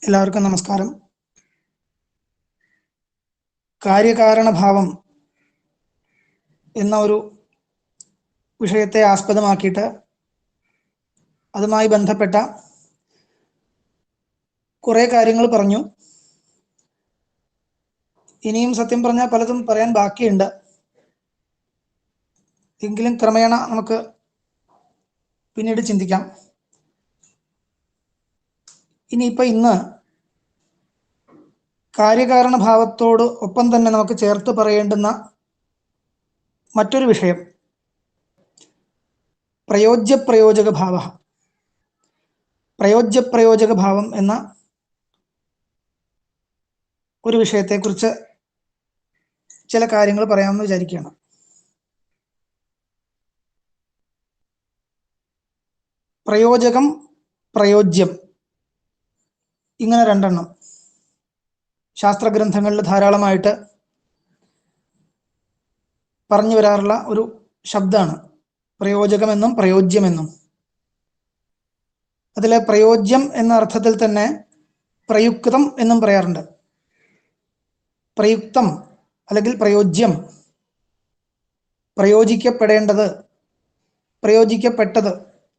എല്ലാവർക്കും നമസ്കാരം. കാര്യകാരണഭാവം എന്ന ഒരു വിഷയത്തെ ആസ്പദമാക്കിയിട്ട് അതുമായി ബന്ധപ്പെട്ട കുറേ കാര്യങ്ങൾ പറഞ്ഞു. ഇനിയും സത്യം പറഞ്ഞാൽ പലതും പറയാൻ ബാക്കിയുണ്ട്. എങ്കിലും ക്രമേണ നമുക്ക് പിന്നീട് ചിന്തിക്കാം. ഇന്ന് കാര്യകാരണഭാവത്തോട് ഒപ്പം തന്നെ നമുക്ക് ചേർത്ത് പറയേണ്ടുന്ന മറ്റൊരു വിഷയം പ്രയോജ്യപ്രയോജകഭാവം എന്ന ഒരു വിഷയത്തെക്കുറിച്ച് ചില കാര്യങ്ങൾ പറയാമെന്ന് വിചാരിക്കുകയാണ്. പ്രയോജകം, പ്രയോജ്യം, ഇങ്ങനെ രണ്ടെണ്ണം ശാസ്ത്രഗ്രന്ഥങ്ങളിൽ ധാരാളമായിട്ട് പറഞ്ഞു വരാറുള്ള ഒരു ശബ്ദമാണ് പ്രയോജകമെന്നും പ്രയോജ്യമെന്നും. അതിലെ പ്രയോജ്യം എന്ന അർത്ഥത്തിൽ തന്നെ പ്രയുക്തം എന്നും പറയാറുണ്ട്. പ്രയുക്തം അല്ലെങ്കിൽ പ്രയോജ്യം, പ്രയോജിക്കപ്പെടേണ്ടത്, പ്രയോജിക്കപ്പെട്ടത്,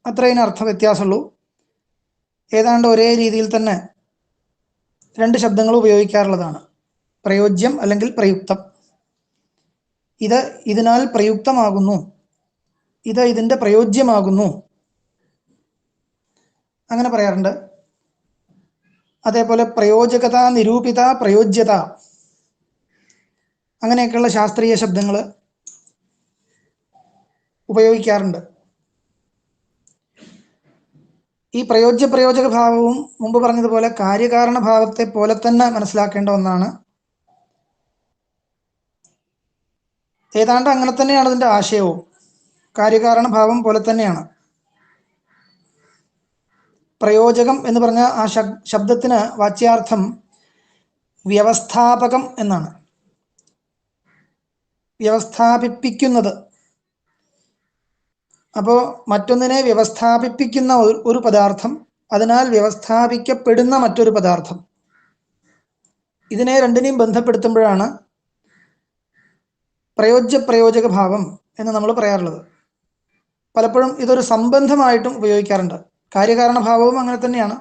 അത്രയും അർത്ഥ വ്യത്യാസമുള്ളൂ. ഏതാണ്ട് ഒരേ രീതിയിൽ തന്നെ രണ്ട് ശബ്ദങ്ങൾ ഉപയോഗിക്കാറുള്ളതാണ്. പ്രയോജ്യം അല്ലെങ്കിൽ പ്രയുക്തം. ഇത് ഇതിനാൽ പ്രയുക്തമാകുന്നു, ഇത് ഇതിൻ്റെ പ്രയോജ്യമാകുന്നു, അങ്ങനെ പറയാറുണ്ട്. അതേപോലെ പ്രയോജകത, നിരൂപിത, പ്രയോജ്യത, അങ്ങനെയൊക്കെയുള്ള ശാസ്ത്രീയ ശബ്ദങ്ങൾ ഉപയോഗിക്കാറുണ്ട്. ഈ പ്രയോജക ഭാവവും മുമ്പ് പറഞ്ഞതുപോലെ കാര്യകാരണഭാവത്തെ പോലെ തന്നെ മനസ്സിലാക്കേണ്ട ഒന്നാണ്. ഏതാണ്ട് അങ്ങനെ തന്നെയാണ് അതിൻ്റെ ആശയവും. കാര്യകാരണഭാവം പോലെ തന്നെയാണ്. പ്രയോജകം എന്ന് പറഞ്ഞ ആ ശബ്ദത്തിന് വാച്യാർത്ഥം വ്യവസ്ഥാപകം എന്നാണ്. വ്യവസ്ഥാപിപ്പിക്കുന്നത്. അപ്പോൾ മറ്റൊന്നിനെ വ്യവസ്ഥാപിപ്പിക്കുന്ന ഒരു പദാർത്ഥം, അതിനാൽ വ്യവസ്ഥാപിക്കപ്പെടുന്ന മറ്റൊരു പദാർത്ഥം, ഇതിനെ രണ്ടിനെയും ബന്ധപ്പെടുത്തുമ്പോഴാണ് പ്രയോജകഭാവം എന്ന് നമ്മൾ പറയാറുള്ളത്. പലപ്പോഴും ഇതൊരു സംബന്ധമായിട്ടും ഉപയോഗിക്കാറുണ്ട്. കാര്യകാരണഭാവവും അങ്ങനെ തന്നെയാണ്.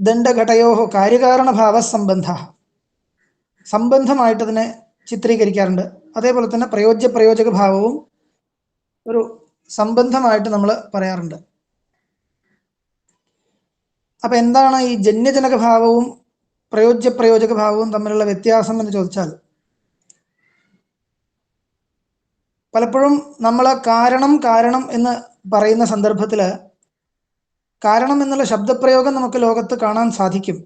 ദണ്ഡഘടയോഹോ കാര്യകാരണഭാവ സംബന്ധ, സംബന്ധമായിട്ട് അതിനെ ചിത്രീകരിക്കാറുണ്ട്. അതേപോലെ തന്നെ പ്രയോജകഭാവവും ഒരു സംബന്ധമായിട്ട് നമ്മൾ പറയാറുണ്ട്. അപ്പൊ എന്താണ് ഈ ജന്യജനകഭാവവും പ്രയോജകഭാവവും തമ്മിലുള്ള വ്യത്യാസം എന്ന് ചോദിച്ചാൽ, പലപ്പോഴും നമ്മൾ കാരണം എന്ന് പറയുന്ന സന്ദർഭത്തിൽ കാരണം എന്നുള്ള ശബ്ദപ്രയോഗം നമുക്ക് ലോകത്ത് കാണാൻ സാധിക്കും.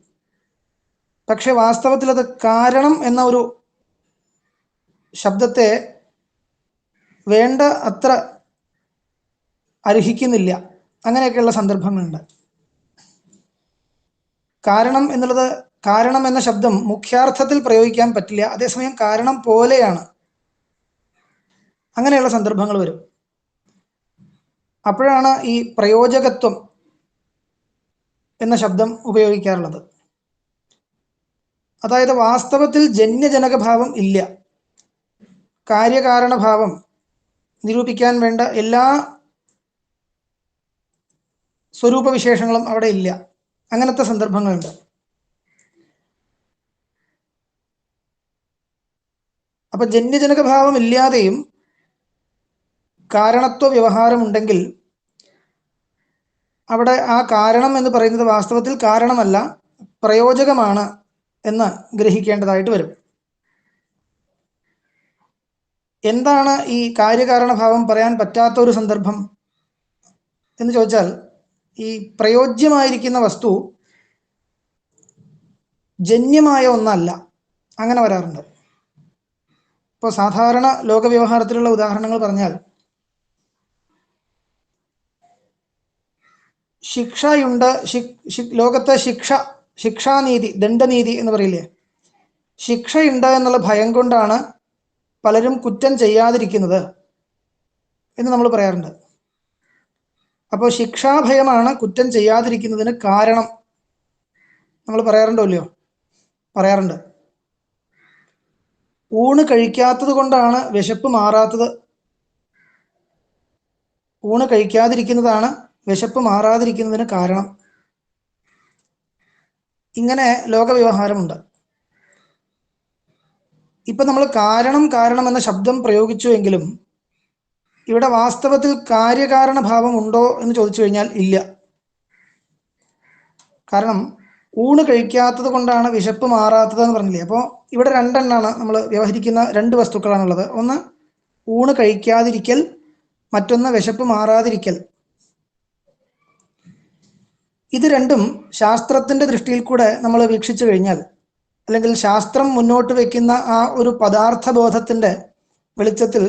പക്ഷെ വാസ്തവത്തിൽ അത് കാരണം എന്ന ഒരു ശബ്ദത്തെ വേണ്ട അത്ര അർഹിക്കുന്നില്ല. അങ്ങനെയൊക്കെയുള്ള സന്ദർഭങ്ങളുണ്ട്. കാരണം എന്നുള്ളത്, കാരണം എന്ന ശബ്ദം മുഖ്യാർത്ഥത്തിൽ പ്രയോഗിക്കാൻ പറ്റില്ല. അതേസമയം കാരണം പോലെയാണ്. അങ്ങനെയുള്ള സന്ദർഭങ്ങൾ വരും. അപ്പോഴാണ് ഈ പ്രയോജകത്വം എന്ന ശബ്ദം ഉപയോഗിക്കാറുള്ളത്. അതായത് വാസ്തവത്തിൽ ജന്യജനകഭാവം ഇല്ല. കാര്യകാരണഭാവം നിരൂപിക്കാൻ വേണ്ട എല്ലാ സ്വരൂപവിശേഷങ്ങളും അവിടെ ഇല്ല. അങ്ങനത്തെ സന്ദർഭങ്ങളുണ്ട്. അപ്പൊ ജന്യജനകഭാവം ഇല്ലാതെയും കാരണത്വ വ്യവഹാരമുണ്ടെങ്കിൽ അവിടെ ആ കാരണം എന്ന് പറയുന്നത് വാസ്തവത്തിൽ കാരണമല്ല, പ്രയോജകമാണ് എന്ന് ഗ്രഹിക്കേണ്ടതായിട്ട് വരും. എന്താണ് ഈ കാര്യകാരണഭാവം പറയാൻ പറ്റാത്ത ഒരു സന്ദർഭം എന്ന് ചോദിച്ചാൽ, ഈ പ്രയോജ്യമായിരിക്കുന്ന വസ്തു ജന്യമായ ഒന്നല്ല. അങ്ങനെ വരാറുണ്ട്. ഇപ്പോൾ സാധാരണ ലോകവ്യവഹാരത്തിലുള്ള ഉദാഹരണങ്ങൾ പറഞ്ഞാൽ, ശിക്ഷയുണ്ട്. ലോകത്തെ ശിക്ഷാനീതി, ദണ്ഡനീതി എന്ന് പറയില്ലേ, ശിക്ഷയുണ്ട് എന്നുള്ള ഭയം കൊണ്ടാണ് പലരും കുറ്റം ചെയ്യാതിരിക്കുന്നത് എന്ന് നമ്മൾ പറയാറുണ്ട്. അപ്പോൾ ശിക്ഷാഭയമാണ് കുറ്റം ചെയ്യാതിരിക്കുന്നതിന് കാരണം നമ്മൾ പറയാറുണ്ടോ ഇല്ലയോ? പറയാറുണ്ട്. ഊണ് കഴിക്കാത്തത് കൊണ്ടാണ് വിശപ്പ് മാറാത്തത്. ഊണ് കഴിക്കാതിരിക്കുന്നതാണ് വിശപ്പ് മാറാതിരിക്കുന്നതിന് കാരണം. ഇങ്ങനെ ലോകവ്യവഹാരമുണ്ട്. ഇപ്പം നമ്മൾ കാരണം കാരണം എന്ന ശബ്ദം പ്രയോഗിച്ചുവെങ്കിലും ഇവിടെ വാസ്തവത്തിൽ കാര്യകാരണഭാവം ഉണ്ടോ എന്ന് ചോദിച്ചു കഴിഞ്ഞാൽ ഇല്ല. കാരണം ഊണ് കഴിക്കാത്തത് കൊണ്ടാണ് വിശപ്പ് മാറാത്തത് എന്ന് പറഞ്ഞില്ലേ. അപ്പോൾ ഇവിടെ രണ്ടെണ്ണമാണ് നമ്മൾ വ്യവഹരിക്കുന്ന രണ്ട് വസ്തുക്കളാണുള്ളത്. ഒന്ന് ഊണ് കഴിക്കാതിരിക്കൽ, മറ്റൊന്ന് വിശപ്പ് മാറാതിരിക്കൽ. ഇത് രണ്ടും ശാസ്ത്രത്തിൻ്റെ ദൃഷ്ടിയിൽ കൂടെ നമ്മൾ വീക്ഷിച്ചു കഴിഞ്ഞാൽ, അല്ലെങ്കിൽ ശാസ്ത്രം മുന്നോട്ട് വയ്ക്കുന്ന ആ ഒരു പദാർത്ഥബോധത്തിൻ്റെ വെളിച്ചത്തിൽ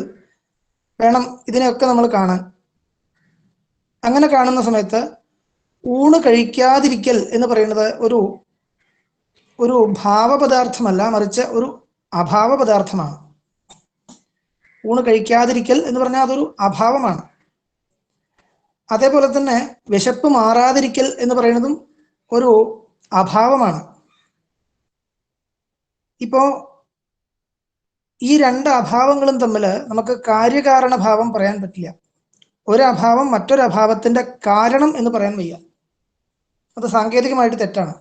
വേണം ഇതിനെയൊക്കെ നമ്മൾ കാണാൻ. അങ്ങനെ കാണുന്ന സമയത്ത് ഊണ് കഴിക്കാതിരിക്കൽ എന്ന് പറയുന്നത് ഒരു ഭാവപദാർത്ഥമല്ല, മറിച്ച് ഒരു അഭാവ പദാർത്ഥമാണ്. ഊണ് കഴിക്കാതിരിക്കൽ എന്ന് പറഞ്ഞാൽ അതൊരു അഭാവമാണ്. അതേപോലെ തന്നെ വിശപ്പ് മാറാതിരിക്കൽ എന്ന് പറയുന്നതും ഒരു അഭാവമാണ്. ഇപ്പോൾ ഈ രണ്ട് അഭാവങ്ങളും തമ്മിൽ നമുക്ക് കാര്യകാരണഭാവം പറയാൻ പറ്റില്ല. ഒരു അഭാവം മറ്റൊരു അഭാവത്തിൻ്റെ കാരണം എന്ന് പറയാൻ വയ്യ. അത് സാങ്കേതികമായിട്ട് തെറ്റാണ്.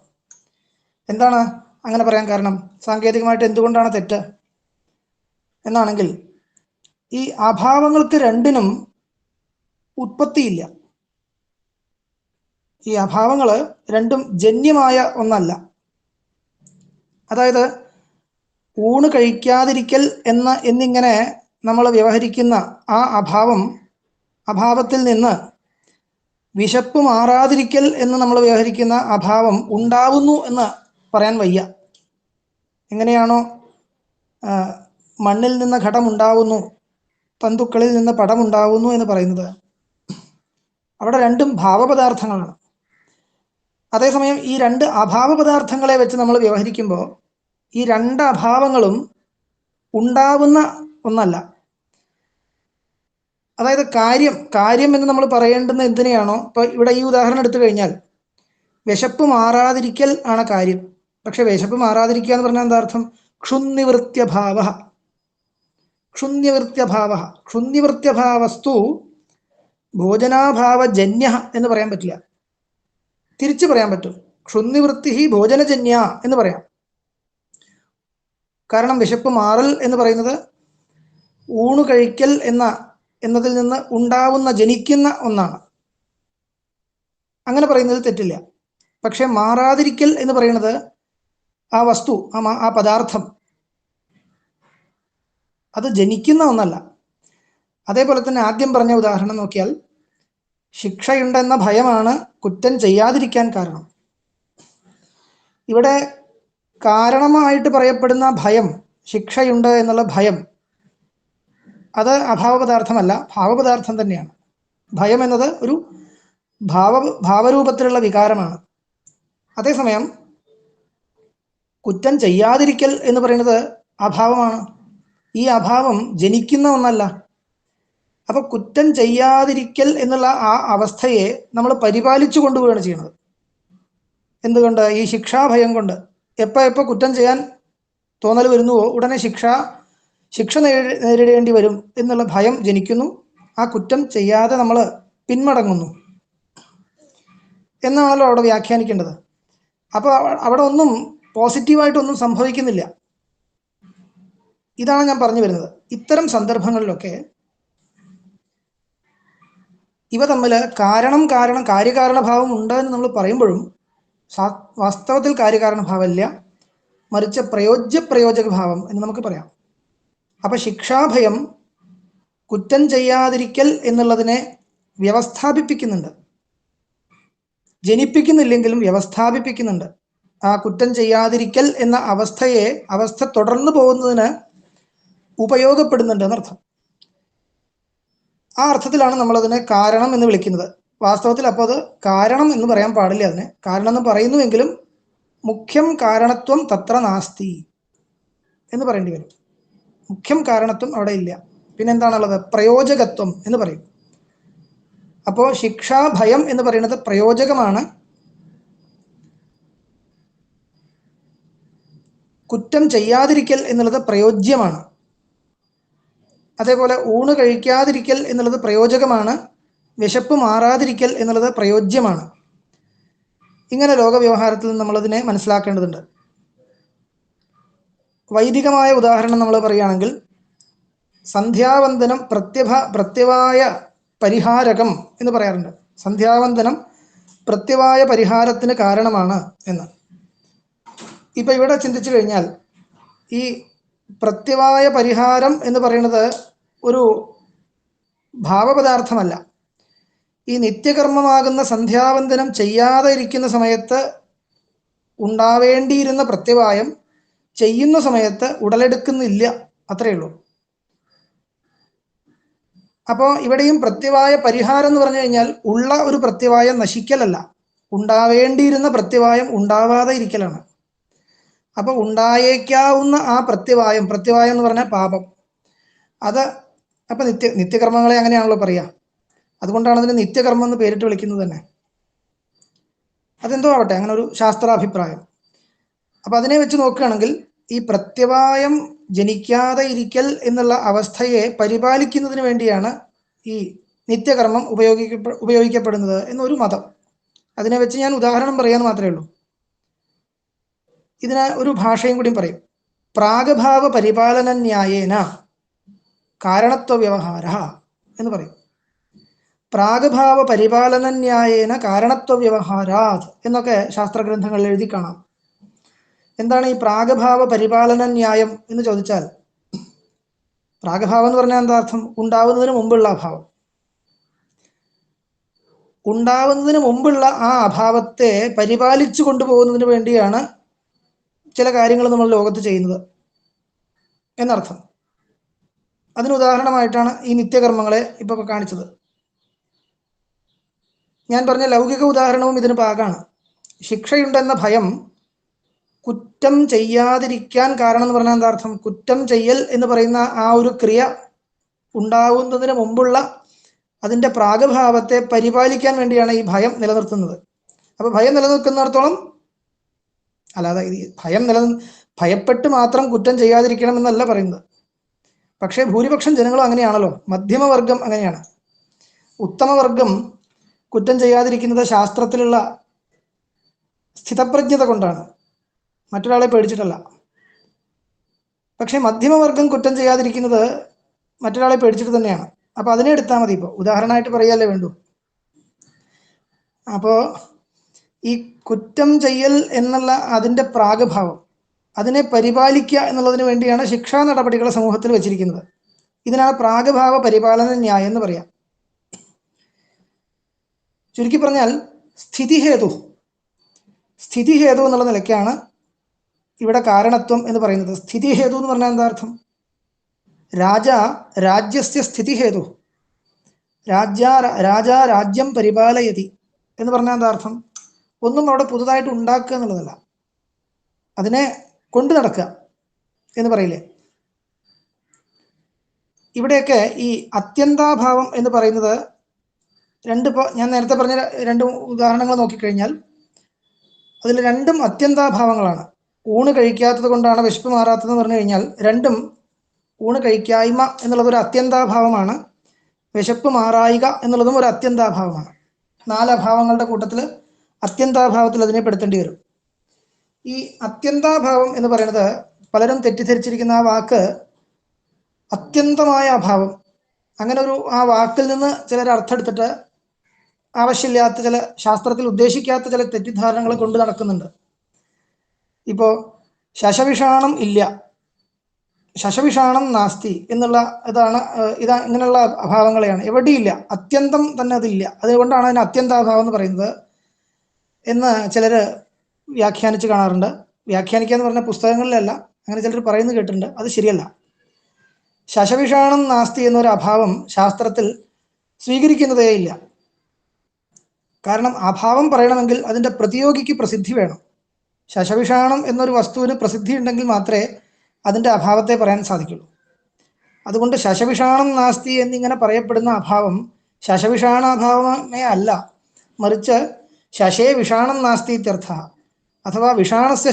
എന്താണ് അങ്ങനെ പറയാൻ കാരണം? സാങ്കേതികമായിട്ട് എന്തുകൊണ്ടാണ് തെറ്റ് എന്നാണെങ്കിൽ, ഈ അഭാവങ്ങൾക്ക് രണ്ടിനും ഉത്പത്തിയില്ല. ഈ അഭാവങ്ങൾ രണ്ടും ജന്യമായ ഒന്നല്ല. അതായത് ഊണ് കഴിക്കാതിരിക്കൽ എന്നിങ്ങനെ നമ്മൾ വ്യവഹരിക്കുന്ന ആ അഭാവത്തിൽ നിന്ന് വിശപ്പ് മാറാതിരിക്കൽ എന്ന് നമ്മൾ വ്യവഹരിക്കുന്ന അഭാവം ഉണ്ടാവുന്നു എന്ന് പറയാൻ വയ്യ. എങ്ങനെയാണോ മണ്ണിൽ നിന്ന് ഘടമുണ്ടാവുന്നു, തന്തുക്കളിൽ നിന്ന് പടമുണ്ടാവുന്നു എന്ന് പറയുന്നത്, അവിടെ രണ്ടും ഭാവപദാർത്ഥങ്ങളാണ്. അതേസമയം ഈ രണ്ട് അഭാവ പദാർത്ഥങ്ങളെ വെച്ച് നമ്മൾ വ്യവഹരിക്കുമ്പോൾ ഈ രണ്ട് അഭാവങ്ങളും ഉണ്ടാവുന്ന ഒന്നല്ല. അതായത് കാര്യം എന്ന് നമ്മൾ പറയേണ്ടുന്ന എന്തിനെയാണോ, ഇപ്പോൾ ഇവിടെ ഈ ഉദാഹരണം എടുത്തു കഴിഞ്ഞാൽ വിശപ്പ് മാറാതിരിക്കൽ ആണ് കാര്യം. പക്ഷെ വിശപ്പ് മാറാതിരിക്കുക എന്ന് പറഞ്ഞാൽ എന്താ അർത്ഥം? ക്ഷുന്നിവൃത്യഭാവ. ക്ഷുന്നിവൃത്യഭാവസ്തു ഭോജനാഭാവജന്യ എന്ന് പറയാൻ പറ്റില്ല. തിരിച്ചു പറയാൻ പറ്റും. ക്ഷുന്നിവൃത്തി ഭോജനജന്യ എന്ന് പറയാം. കാരണം വിശപ്പ് മാറൽ എന്ന് പറയുന്നത് ഊണ് കഴിക്കൽ എന്നതിൽ നിന്ന് ഉണ്ടാവുന്ന, ജനിക്കുന്ന ഒന്നാണ്. അങ്ങനെ പറയുന്നത് തെറ്റില്ല. പക്ഷെ മാറാതിരിക്കൽ എന്ന് പറയുന്നത് ആ വസ്തു, ആ പദാർത്ഥം, അത് ജനിക്കുന്ന ഒന്നല്ല. അതേപോലെ തന്നെ ആദ്യം പറഞ്ഞ ഉദാഹരണം നോക്കിയാൽ ശിക്ഷയുണ്ടെന്ന ഭയമാണ് കുറ്റം ചെയ്യാതിരിക്കാൻ കാരണം. ഇവിടെ കാരണമായിട്ട് പറയപ്പെടുന്ന ഭയം, ശിക്ഷയുണ്ട് എന്നുള്ള ഭയം, അത് അഭാവപദാർത്ഥമല്ല, ഭാവപദാർത്ഥം തന്നെയാണ്. ഭയം എന്നത് ഒരു ഭാവരൂപത്തിലുള്ള വികാരമാണ്. അതേസമയം കുറ്റം ചെയ്യാതിരിക്കൽ എന്ന് പറയുന്നത് അഭാവമാണ്. ഈ അഭാവം ജനിക്കുന്ന ഒന്നല്ല. അപ്പോൾ കുറ്റം ചെയ്യാതിരിക്കൽ എന്നുള്ള ആ അവസ്ഥയെ നമ്മൾ പരിപാലിച്ചു കൊണ്ടുപോവുകയാണ് ചെയ്യുന്നത്. എന്തുകൊണ്ട്? ഈ ശിക്ഷാഭയം കൊണ്ട്. എപ്പോൾ കുറ്റം ചെയ്യാൻ തോന്നൽ വരുന്നുവോ ഉടനെ ശിക്ഷ നേരിടേണ്ടി വരും എന്നുള്ള ഭയം ജനിക്കുന്നു. ആ കുറ്റം ചെയ്യാതെ നമ്മൾ പിന്മടങ്ങുന്നു എന്നാണല്ലോ അവിടെ വ്യാഖ്യാനിക്കേണ്ടത്. അപ്പോൾ അവിടെ ഒന്നും പോസിറ്റീവായിട്ടൊന്നും സംഭവിക്കുന്നില്ല. ഇതാണ് ഞാൻ പറഞ്ഞു വരുന്നത്. ഇത്തരം സന്ദർഭങ്ങളിലൊക്കെ ഇവ തമ്മിൽ കാര്യകാരണഭാവം ഉണ്ട് എന്ന് നമ്മൾ പറയുമ്പോഴും വാസ്തവത്തിൽ കാര്യകാരണഭാവമില്ല, മറിച്ച് പ്രയോജകഭാവം എന്ന് നമുക്ക് പറയാം. അപ്പം ശിക്ഷാഭയം കുറ്റം ചെയ്യാതിരിക്കൽ എന്നുള്ളതിനെ വ്യവസ്ഥാപിപ്പിക്കുന്നുണ്ട്. ജനിപ്പിക്കുന്നില്ലെങ്കിലും വ്യവസ്ഥാപിപ്പിക്കുന്നുണ്ട്. ആ കുറ്റം ചെയ്യാതിരിക്കൽ എന്ന അവസ്ഥ തുടർന്നു പോകുന്നതിന് ഉപയോഗപ്പെടുന്നുണ്ട് എന്നർത്ഥം. ആ അർത്ഥത്തിലാണ് നമ്മളതിനെ കാരണം എന്ന് വിളിക്കുന്നത്. വാസ്തവത്തിൽ അപ്പോൾ അത് കാരണം എന്ന് പറയാൻ പാടില്ല. അതിനെ കാരണം എന്ന് പറയുന്നുവെങ്കിലും മുഖ്യം കാരണത്വം തത്ര നാസ്തി എന്ന് പറയേണ്ടി വരും. മുഖ്യം കാരണത്വം അവിടെ ഇല്ല. പിന്നെന്താണുള്ളത്? പ്രയോജകത്വം എന്ന് പറയും. അപ്പോൾ ശിക്ഷാഭയം എന്ന് പറയുന്നത് പ്രയോജകമാണ്. കുറ്റം ചെയ്യാതിരിക്കൽ എന്നുള്ളത് പ്രയോജ്യമാണ്. അതേപോലെ ഊണ് കഴിക്കാതിരിക്കൽ എന്നുള്ളത് പ്രയോജകമാണ്. വിശപ്പ് മാറാതിരിക്കൽ എന്നുള്ളത് പ്രയോജ്യമാണ്. ഇങ്ങനെ ലോകവ്യവഹാരത്തിൽ നമ്മളതിനെ മനസ്സിലാക്കേണ്ടതുണ്ട്. വൈദികമായ ഉദാഹരണം നമ്മൾ പറയുകയാണെങ്കിൽ സന്ധ്യാവന്ദനം പ്രത്യവായ പരിഹാരകം എന്ന് പറയാറുണ്ട്. സന്ധ്യാവന്ദനം പ്രത്യവായ പരിഹാരത്തിന് കാരണമാണ് എന്ന്. ഇപ്പം ഇവിടെ ചിന്തിച്ചു കഴിഞ്ഞാൽ ഈ പ്രത്യവായ പരിഹാരം എന്ന് പറയുന്നത് ഒരു ഭാവപദാർത്ഥമല്ല. ഈ നിത്യകർമ്മമാകുന്ന സന്ധ്യാവന്ദനം ചെയ്യാതെ ഇരിക്കുന്ന സമയത്ത് ഉണ്ടാവേണ്ടിയിരുന്ന പ്രത്യവായം ചെയ്യുന്ന സമയത്ത് ഉടലെടുക്കുന്നില്ല, അത്രയേ ഉള്ളൂ. അപ്പോൾ ഇവിടെയും പ്രത്യവായ പരിഹാരം എന്ന് പറഞ്ഞു കഴിഞ്ഞാൽ ഉള്ള ഒരു പ്രത്യവായം നശിക്കലല്ല, ഉണ്ടാവേണ്ടിയിരുന്ന പ്രത്യവായം ഉണ്ടാവാതെ ഇരിക്കലാണ്. അപ്പോൾ ഉണ്ടായേക്കാവുന്ന ആ പ്രത്യവായം എന്ന് പറഞ്ഞാൽ പാപം, അത് അപ്പം നിത്യകർമ്മങ്ങളെ അങ്ങനെയാണല്ലോ പറയുക. അതുകൊണ്ടാണ് അതിന് നിത്യകർമ്മം എന്ന് പേരിട്ട് വിളിക്കുന്നത് തന്നെ. അതെന്തോ ആവട്ടെ, അങ്ങനെ ഒരു ശാസ്ത്രാഭിപ്രായം. അപ്പം അതിനെ വെച്ച് നോക്കുകയാണെങ്കിൽ ഈ പ്രത്യവായം ജനിക്കാതെ ഇരിക്കൽ എന്നുള്ള അവസ്ഥയെ പരിപാലിക്കുന്നതിന് വേണ്ടിയാണ് ഈ നിത്യകർമ്മം ഉപയോഗിക്കപ്പെടുന്നത് എന്നൊരു മതം. അതിനെ വെച്ച് ഞാൻ ഉദാഹരണം പറയാമെന്ന് മാത്രമേ ഉള്ളൂ. ഇതിന് ഒരു ഭാഷയും കൂടി പറയും. പ്രാഗഭാവ പരിപാലന ന്യായേന കാരണത്വ വ്യവഹാര എന്ന് പറയും. പ്രാഗഭാവ പരിപാലന ന്യായേന കാരണത്വ വ്യവഹാരാത് എന്നൊക്കെ ശാസ്ത്രഗ്രന്ഥങ്ങളിൽ എഴുതി കാണാം. എന്താണ് ഈ പ്രാഗഭാവ പരിപാലന ന്യായം എന്ന് ചോദിച്ചാൽ, പ്രാഗഭാവം എന്ന് പറഞ്ഞാൽ എന്താ അർത്ഥം? ഉണ്ടാവുന്നതിന് മുമ്പുള്ള അഭാവം. ഉണ്ടാവുന്നതിന് മുമ്പുള്ള ആ അഭാവത്തെ പരിപാലിച്ചു കൊണ്ടുപോകുന്നതിന് വേണ്ടിയാണ് ചില കാര്യങ്ങൾ നമ്മൾ ലോകത്ത് ചെയ്യുന്നത് എന്നർത്ഥം. അതിന് ഉദാഹരണമായിട്ടാണ് ഈ നിത്യകർമ്മങ്ങളെ ഇപ്പോൾ കാണിച്ചത്. ഞാൻ പറഞ്ഞ ലൗകിക ഉദാഹരണവും ഇതിന് പാകാണ്. ശിക്ഷയുണ്ടെന്ന ഭയം കുറ്റം ചെയ്യാതിരിക്കാൻ കാരണം എന്ന് പറഞ്ഞാൽ എന്താ അർത്ഥം? കുറ്റം ചെയ്യൽ എന്ന് പറയുന്ന ആ ഒരു ക്രിയ ഉണ്ടാവുന്നതിന് മുമ്പുള്ള അതിൻ്റെ പ്രാഗഭാവത്തെ പരിപാലിക്കാൻ വേണ്ടിയാണ് ഈ ഭയം നിലനിർത്തുന്നത്. അപ്പോൾ ഭയം നിലനിൽക്കുന്നിടത്തോളം, അല്ലാതെ ഈ ഭയപ്പെട്ട് മാത്രം കുറ്റം ചെയ്യാതിരിക്കണം എന്നല്ല പറയുന്നത്. പക്ഷേ ഭൂരിപക്ഷം ജനങ്ങളും അങ്ങനെയാണല്ലോ. മധ്യമവർഗം അങ്ങനെയാണ്. ഉത്തമവർഗം കുറ്റം ചെയ്യാതിരിക്കുന്നത് ശാസ്ത്രത്തിലുള്ള സ്ഥിതപ്രജ്ഞത കൊണ്ടാണ്, മറ്റൊരാളെ പേടിച്ചിട്ടല്ല. പക്ഷേ മധ്യമവർഗം കുറ്റം ചെയ്യാതിരിക്കുന്നത് മറ്റൊരാളെ പേടിച്ചിട്ട് തന്നെയാണ്. അപ്പോൾ അതിനെ എടുത്താൽ മതി. ഇപ്പോൾ ഉദാഹരണമായിട്ട് പറയാല്ലേ വേണ്ടു. അപ്പോൾ ഈ കുറ്റം ചെയ്യൽ എന്നുള്ള അതിൻ്റെ പ്രാഗഭാവം, അതിനെ പരിപാലിക്കുക എന്നുള്ളതിന് വേണ്ടിയാണ് ശിക്ഷാ നടപടികൾ സമൂഹത്തിൽ വെച്ചിരിക്കുന്നത്. ഇതിനാണ് പ്രാഗഭാവ പരിപാലന ന്യായം എന്ന് പറയാം. ചുരുക്കി പറഞ്ഞാൽ സ്ഥിതിഹേതു എന്നുള്ള നിലയ്ക്കാണ് ഇവിടെ കാരണത്വം എന്ന് പറയുന്നത്. സ്ഥിതിഹേതു എന്ന് പറഞ്ഞാൽ എന്താ അർത്ഥം? രാജ്യസ്യ സ്ഥിതിഹേതു, രാജ്യം പരിപാലയതി എന്ന് പറഞ്ഞാൽ എന്താ അർത്ഥം? ഒന്നും അവിടെ പുതുതായിട്ട് ഉണ്ടാക്കുക എന്നുള്ളതല്ല, അതിനെ കൊണ്ടു നടക്കുക എന്ന് പറയില്ലേ. ഇവിടെയൊക്കെ ഈ അത്യന്താഭാവം എന്ന് പറയുന്നത് ഞാൻ നേരത്തെ പറഞ്ഞ രണ്ട് ഉദാഹരണങ്ങൾ നോക്കിക്കഴിഞ്ഞാൽ അതിൽ രണ്ടും അത്യന്താഭാവങ്ങളാണ്. ഊണ് കഴിക്കാത്തത് കൊണ്ടാണ് വിശപ്പ് മാറാത്തതെന്ന് പറഞ്ഞു കഴിഞ്ഞാൽ രണ്ടും, ഊണ് കഴിക്കായ്മ എന്നുള്ളത് ഒരു അത്യന്താഭാവമാണ്, വിശപ്പ് മാറായിക എന്നുള്ളതും ഒരു അത്യന്താഭാവമാണ്. 4 അഭാവങ്ങളുടെ കൂട്ടത്തിൽ അത്യന്താഭാവത്തിൽ അതിനെ പെടുത്തേണ്ടി വരും. ഈ അത്യന്താഭാവം എന്ന് പറയുന്നത് പലരും തെറ്റിദ്ധരിച്ചിരിക്കുന്ന ആ വാക്ക് അത്യന്തമായ അഭാവം, അങ്ങനെ ഒരു ആ വാക്കിൽ നിന്ന് ചിലർ അർത്ഥം എടുത്തിട്ട് ആവശ്യമില്ലാത്ത ചില ശാസ്ത്രത്തിൽ ഉദ്ദേശിക്കാത്ത ചില തെറ്റിദ്ധാരണകൾ കൊണ്ട് നടക്കുന്നുണ്ട്. ഇപ്പോൾ ശശവിഷാണം ഇല്ല, ശശവിഷാണം നാസ്തി എന്നുള്ള ഇങ്ങനെയുള്ള അഭാവങ്ങളെയാണ്. എവിടെയില്ല, അത്യന്തം തന്നെ അതില്ല, അതുകൊണ്ടാണ് അതിന് അത്യന്താഭാവം എന്ന് പറയുന്നത് എന്ന് ചിലർ വ്യാഖ്യാനിച്ച് കാണാറുണ്ട്. വ്യാഖ്യാനിക്കുക എന്ന് പറഞ്ഞ പുസ്തകങ്ങളിലല്ല, അങ്ങനെ ചിലർ പറയുന്നത് കേട്ടിട്ടുണ്ട്. അത് ശരിയല്ല. ശശവിഷാണം നാസ്തി എന്നൊരു അഭാവം ശാസ്ത്രത്തിൽ സ്വീകരിക്കുന്നതേ ഇല്ല. കാരണം അഭാവം പറയണമെങ്കിൽ അതിൻ്റെ പ്രതിയോഗിക്ക് പ്രസിദ്ധി വേണം. ശശവിഷാണം എന്നൊരു വസ്തുവിന് പ്രസിദ്ധി ഉണ്ടെങ്കിൽ മാത്രമേ അതിൻ്റെ അഭാവത്തെ പറയാൻ സാധിക്കുള്ളൂ. അതുകൊണ്ട് ശശവിഷാണം നാസ്തി എന്നിങ്ങനെ പറയപ്പെടുന്ന അഭാവം ശശവിഷാണാഭാവമേ അല്ല, മറിച്ച് ശശേ വിഷാണം നാസ്തി ഇത്യർത്ഥ. അഥവാ വിഷാണസ്യ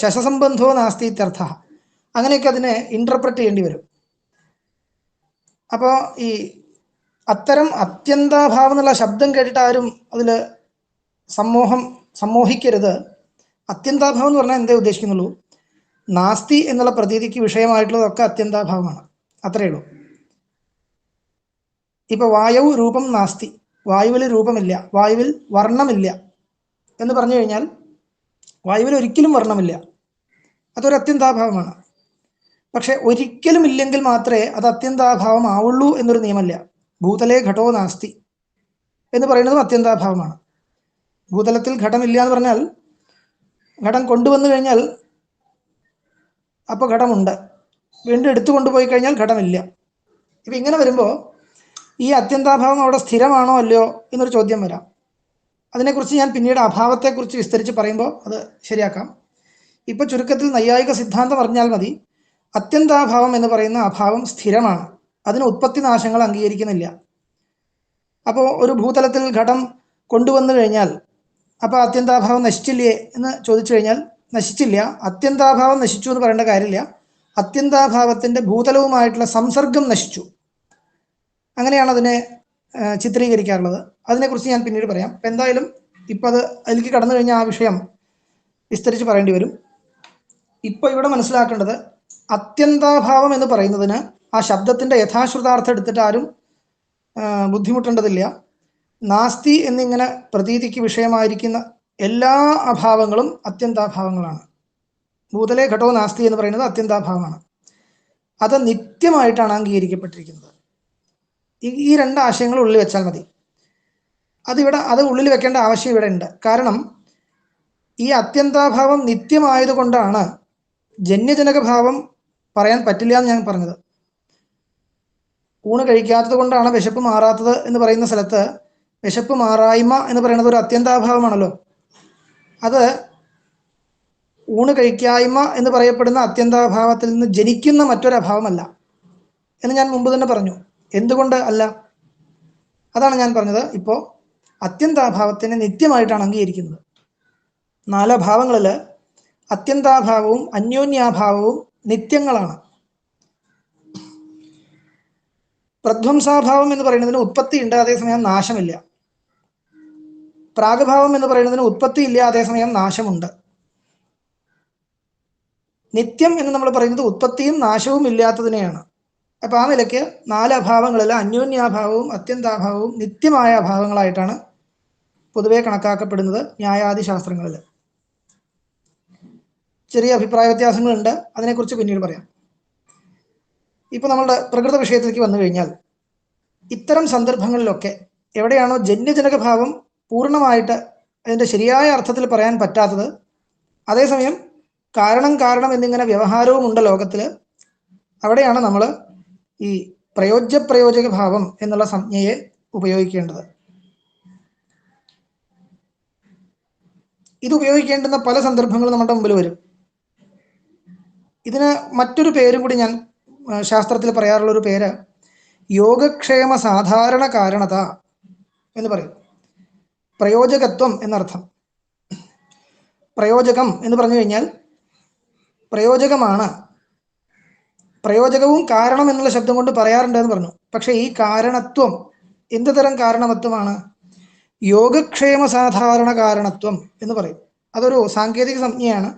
ശശസംബന്ധോ നാസ്തി ഇത്യർത്ഥ. അങ്ങനെയൊക്കെ അതിനെ ഇൻ്റർപ്രറ്റ് ചെയ്യേണ്ടി വരും. അപ്പോൾ ഈ അത്തരം അത്യന്താഭാവം എന്നുള്ള ശബ്ദം കേട്ടിട്ട് ആരും അതിൽ സമ്മോഹിക്കരുത്. അത്യന്താഭാവം എന്ന് പറഞ്ഞാൽ എന്തേ ഉദ്ദേശിക്കുന്നുള്ളൂ? നാസ്തി എന്നുള്ള പ്രതീതിക്ക് വിഷയമായിട്ടുള്ളതൊക്കെ അത്യന്താഭാവമാണ്, അത്രയേ ഉള്ളൂ. ഇപ്പോൾ വായു രൂപം നാസ്തി, വായുവിൽ രൂപമില്ല, വായുവിൽ വർണ്ണമില്ല എന്ന് പറഞ്ഞു കഴിഞ്ഞാൽ വായുവിൽ ഒരിക്കലും വർണ്ണമില്ല, അതൊരു അത്യന്താഭാവമാണ്. പക്ഷെ ഒരിക്കലും ഇല്ലെങ്കിൽ മാത്രമേ അത് അത്യന്താഭാവം ആവുള്ളൂ എന്നൊരു നിയമമില്ല. ഭൂതലേ ഘടോ നാസ്തി എന്ന് പറയുന്നതും അത്യന്താഭാവമാണ്. ഭൂതലത്തിൽ ഘടമില്ല എന്ന് പറഞ്ഞാൽ ഘടം കൊണ്ടുവന്നു കഴിഞ്ഞാൽ അപ്പോൾ ഘടമുണ്ട്, വീണ്ടും എടുത്തു കൊണ്ടുപോയി കഴിഞ്ഞാൽ ഘടമില്ല. ഇപ്പം ഇങ്ങനെ വരുമ്പോൾ ഈ അത്യന്താഭാവം അവിടെ സ്ഥിരമാണോ അല്ലയോ എന്നൊരു ചോദ്യം വരാം. അതിനെക്കുറിച്ച് ഞാൻ പിന്നീട് അഭാവത്തെക്കുറിച്ച് വിസ്തരിച്ച് പറയുമ്പോൾ അത് ശരിയാക്കാം. ഇപ്പോൾ ചുരുക്കത്തിൽ നൈയായിക സിദ്ധാന്തം അറിഞ്ഞാൽ മതി. അത്യന്താഭാവം എന്ന് പറയുന്ന അഭാവം സ്ഥിരമാണ്, അതിന് ഉത്പത്തി നാശങ്ങൾ അംഗീകരിക്കുന്നില്ല. അപ്പോൾ ഒരു ഭൂതലത്തിൽ ഘടം കൊണ്ടുവന്നു കഴിഞ്ഞാൽ അപ്പോൾ അത്യന്താഭാവം നശിച്ചില്ലേ എന്ന് ചോദിച്ചു കഴിഞ്ഞാൽ നശിച്ചില്ല. അത്യന്താഭാവം നശിച്ചു എന്ന് പറയേണ്ട കാര്യമില്ല, അത്യന്താഭാവത്തിൻ്റെ ഭൂതലവുമായിട്ടുള്ള സംസർഗം നശിച്ചു. അങ്ങനെയാണ് അതിനെ ചിത്രീകരിക്കാറുള്ളത്. അതിനെക്കുറിച്ച് ഞാൻ പിന്നീട് പറയാം. അപ്പം എന്തായാലും ഇപ്പോൾ അതിലേക്ക് കടന്നു കഴിഞ്ഞാൽ ആ വിഷയം വിസ്തരിച്ച് പറയേണ്ടി വരും. ഇപ്പോൾ ഇവിടെ മനസ്സിലാക്കേണ്ടത് അത്യന്താഭാവം എന്ന് പറയുന്നതിന് ആ ശബ്ദത്തിൻ്റെ യഥാശ്രുതാർത്ഥം എടുത്തിട്ട് ആരും ബുദ്ധിമുട്ടേണ്ടതില്ല. നാസ്തി എന്നിങ്ങനെ പ്രതീതിക്ക് വിഷയമായിരിക്കുന്ന എല്ലാ അഭാവങ്ങളും അത്യന്താഭാവങ്ങളാണ്. ഭൂതലേ ഘടോ നാസ്തി എന്ന് പറയുന്നത് അത്യന്താഭാവമാണ്. അത് നിത്യമായിട്ടാണ് അംഗീകരിക്കപ്പെട്ടിരിക്കുന്നത്. ഈ രണ്ട് ആശയങ്ങൾ ഉള്ളിൽ വെച്ചാൽ മതി. അത് ഉള്ളിൽ വെക്കേണ്ട ആവശ്യം ഇവിടെ ഉണ്ട്. കാരണം ഈ അത്യന്താഭാവം നിത്യമായതുകൊണ്ടാണ് ജന്യജനകഭാവം പറയാൻ പറ്റില്ല എന്ന് ഞാൻ പറഞ്ഞത്. ഊണ് കഴിക്കാത്തത് കൊണ്ടാണ് വിശപ്പ് മാറാത്തത് എന്ന് പറയുന്ന സ്ഥലത്ത് വിശപ്പ് മാറായ്മ എന്ന് പറയുന്നത് ഒരു അത്യന്താഭാവമാണല്ലോ. അത് ഊണ് കഴിക്കായ്മ എന്ന് പറയപ്പെടുന്ന അത്യന്താഭാവത്തിൽ നിന്ന് ജനിക്കുന്ന മറ്റൊരഭാവമല്ല എന്ന് ഞാൻ മുമ്പ് തന്നെ പറഞ്ഞു. എന്തുകൊണ്ട് അല്ല? അതാണ് ഞാൻ പറഞ്ഞത്. ഇപ്പോൾ അത്യന്താഭാവത്തിനെ നിത്യമായിട്ടാണ് അംഗീകരിക്കുന്നത്. 4 ഭാവങ്ങളിൽ അത്യന്താഭാവവും അന്യോന്യാഭാവവും നിത്യങ്ങളാണ്. പ്രധ്വംസാഭാവം എന്ന് പറയുന്നതിന് ഉത്പത്തി ഉണ്ട്, അതേസമയം നാശമില്ല. പ്രാഗഭാവം എന്ന് പറയുന്നതിന് ഉത്പത്തി ഇല്ല, അതേസമയം നാശമുണ്ട്. നിത്യം എന്ന് നമ്മൾ പറയുന്നത് ഉത്പത്തിയും നാശവും ഇല്ലാത്തതിനെയാണ്. അപ്പോൾ ആ നിലയ്ക്ക് 4 അഭാവങ്ങളിൽ അന്യോന്യാഭാവവും അത്യന്താഭാവവും നിത്യമായ അഭാവങ്ങളായിട്ടാണ് പൊതുവെ കണക്കാക്കപ്പെടുന്നത് ന്യായാദി ശാസ്ത്രങ്ങളിൽ. ചെറിയ അഭിപ്രായ വ്യത്യാസങ്ങളുണ്ട്, അതിനെക്കുറിച്ച് പിന്നീട് പറയാം. ഇപ്പോൾ നമ്മളുടെ പ്രകൃത വിഷയത്തിലേക്ക് വന്നു കഴിഞ്ഞാൽ ഇത്തരം സന്ദർഭങ്ങളിലൊക്കെ എവിടെയാണോ ജന്യജനകഭാവം പൂർണ്ണമായിട്ട് അതിൻ്റെ ശരിയായ അർത്ഥത്തിൽ പറയാൻ പറ്റാത്തത്, അതേസമയം കാരണം എന്നിങ്ങനെ വ്യവഹാരവും ഉണ്ട് ലോകത്തിൽ, അവിടെയാണ് നമ്മൾ ഈ പ്രയോജ്യപ്രയോജക ഭാവം എന്നുള്ള സംജ്ഞയെ ഉപയോഗിക്കേണ്ടത്. ഇത് ഉപയോഗിക്കേണ്ടുന്ന പല സന്ദർഭങ്ങളും നമ്മുടെ മുമ്പിൽ വരും. ഇതിന് മറ്റൊരു പേരും കൂടി ഞാൻ ശാസ്ത്രത്തിൽ പറയാറുള്ളൊരു പേര് യോഗക്ഷേമ സാധാരണ കാരണത എന്ന് പറയും. പ്രയോജകത്വം എന്നർത്ഥം. പ്രയോജകം എന്ന് പറഞ്ഞു കഴിഞ്ഞാൽ പ്രയോജകമാണ്. പ്രയോജകവും കാരണം എന്നുള്ള ശബ്ദം കൊണ്ട് പറയാറുണ്ട് എന്ന് പറഞ്ഞു. പക്ഷേ ഈ കാരണത്വം എന്ത് തരം കാരണമത്വമാണ്? യോഗക്ഷേമ സാധാരണ കാരണത്വം എന്ന് പറയും. അതൊരു സാങ്കേതിക സംജ്ഞയാണ്.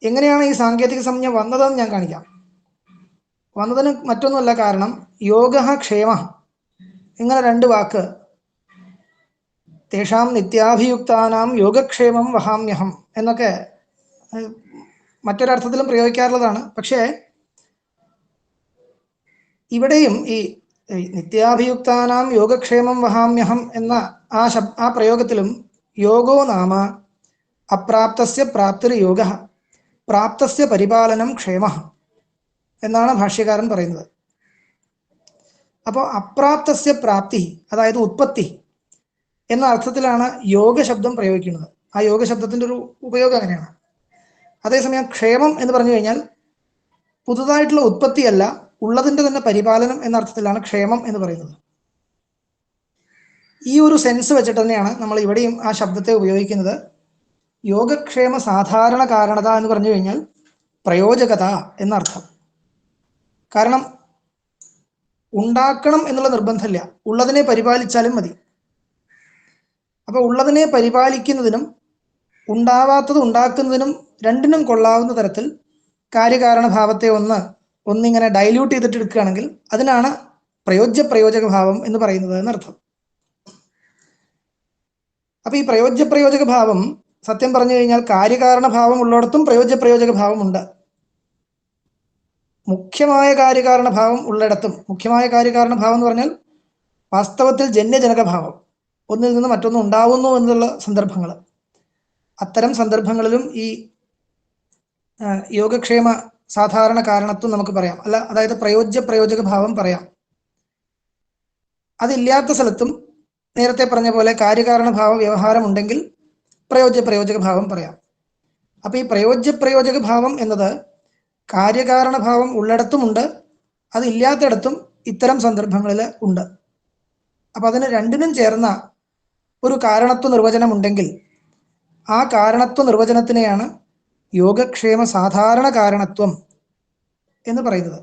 എങ്ങനെയാണ് ഈ സാങ്കേതിക സംജ്ഞ വന്നതെന്ന് ഞാൻ കാണിക്കാം. വന്നതിന് മറ്റൊന്നുമല്ല, കാരണം യോഗ ക്ഷേമ ഇങ്ങനെ 2 വാക്ക് തേഷാം നിത്യാഭിയുക്താനാം യോഗക്ഷേമം വഹാമ്യഹം എന്നൊക്കെ മറ്റൊരർത്ഥത്തിലും പ്രയോഗിക്കാറുള്ളതാണ്. പക്ഷേ ഇവിടെയും ഈ നിത്യാഭിയുക്താനാം യോഗക്ഷേമം വഹാമ്യഹം എന്ന ആ പ്രയോഗത്തിലും യോഗോ നാമ അപ്രാപ്തസ്യ പ്രാപ്തിർ യോഗ പ്രാപ്തസ്യ പരിപാലനം ക്ഷേമ എന്നാണ് ഭാഷ്യകാരൻ പറയുന്നത്. അപ്പോൾ അപ്രാപ്തസ്യ പ്രാപ്തി, അതായത് ഉത്പത്തി എന്ന അർത്ഥത്തിലാണ് യോഗ ശബ്ദം പ്രയോഗിക്കുന്നത്. ആ യോഗ ശബ്ദത്തിൻ്റെ ഒരു ഉപയോഗം അങ്ങനെയാണ്. അതേസമയം ക്ഷേമം എന്ന് പറഞ്ഞു കഴിഞ്ഞാൽ പുതുതായിട്ടുള്ള ഉത്പത്തിയല്ല, ഉള്ളതിൻ്റെ തന്നെ പരിപാലനം എന്ന അർത്ഥത്തിലാണ് ക്ഷേമം എന്ന് പറയുന്നത്. ഈ ഒരു സെൻസ് വെച്ചിട്ട് തന്നെയാണ് നമ്മൾ ഇവിടെയും ആ ശബ്ദത്തെ ഉപയോഗിക്കുന്നത്. യോഗക്ഷേമ സാധാരണ കാരണത എന്ന് പറഞ്ഞു കഴിഞ്ഞാൽ പ്രയോജകത എന്നർത്ഥം. കാരണം ഉണ്ടാക്കണം എന്നുള്ള നിർബന്ധമില്ല, ഉള്ളതിനെ പരിപാലിച്ചാലും മതി. അപ്പൊ ഉള്ളതിനെ പരിപാലിക്കുന്നതിനും ഉണ്ടാവാത്തത് ഉണ്ടാക്കുന്നതിനും രണ്ടിനും കൊള്ളാവുന്ന തരത്തിൽ കാര്യകാരണഭാവത്തെ ഒന്നിങ്ങനെ ഡൈല്യൂട്ട് ചെയ്തിട്ട് എടുക്കുകയാണെങ്കിൽ അതിനാണ് പ്രയോജ്യ ഭാവം എന്ന് പറയുന്നത് എന്നർത്ഥം. അപ്പൊ ഈ പ്രയോജ്യ ഭാവം സത്യം പറഞ്ഞു കഴിഞ്ഞാൽ കാര്യകാരണഭാവം ഉള്ളിടത്തും പ്രയോജ്യ ഭാവം ഉണ്ട്. മുഖ്യമായ കാര്യകാരണഭാവം ഉള്ളിടത്തും, മുഖ്യമായ കാര്യകാരണഭാവം എന്ന് പറഞ്ഞാൽ വാസ്തവത്തിൽ ജന്യജനകഭാവം, ഒന്നിൽ നിന്ന് മറ്റൊന്ന് ഉണ്ടാവുന്നു എന്നുള്ള സന്ദർഭങ്ങൾ, അത്തരം സന്ദർഭങ്ങളിലും ഈ യോഗക്ഷേമ സാധാരണ കാരണത്വം നമുക്ക് പറയാം. അതായത് പ്രയോജക ഭാവം പറയാം. അതില്ലാത്ത സ്ഥലത്തും നേരത്തെ പറഞ്ഞ പോലെ കാര്യകാരണഭാവ വ്യവഹാരം ഉണ്ടെങ്കിൽ പ്രയോജക ഭാവം പറയാം. അപ്പൊ ഈ പ്രയോജക ഭാവം എന്നത് കാര്യകാരണഭാവം ഉള്ളിടത്തുമുണ്ട്, അതില്ലാത്തിടത്തും ഇത്തരം സന്ദർഭങ്ങളിൽ ഉണ്ട്. അപ്പൊ അതിന് രണ്ടിനും ചേർന്ന ഒരു കാരണത്വ നിർവചനം ഉണ്ടെങ്കിൽ ആ കാരണത്വ നിർവചനത്തിനെയാണ് യോഗക്ഷേമ സാധാരണ കാരണത്വം എന്ന് പറയുന്നത്.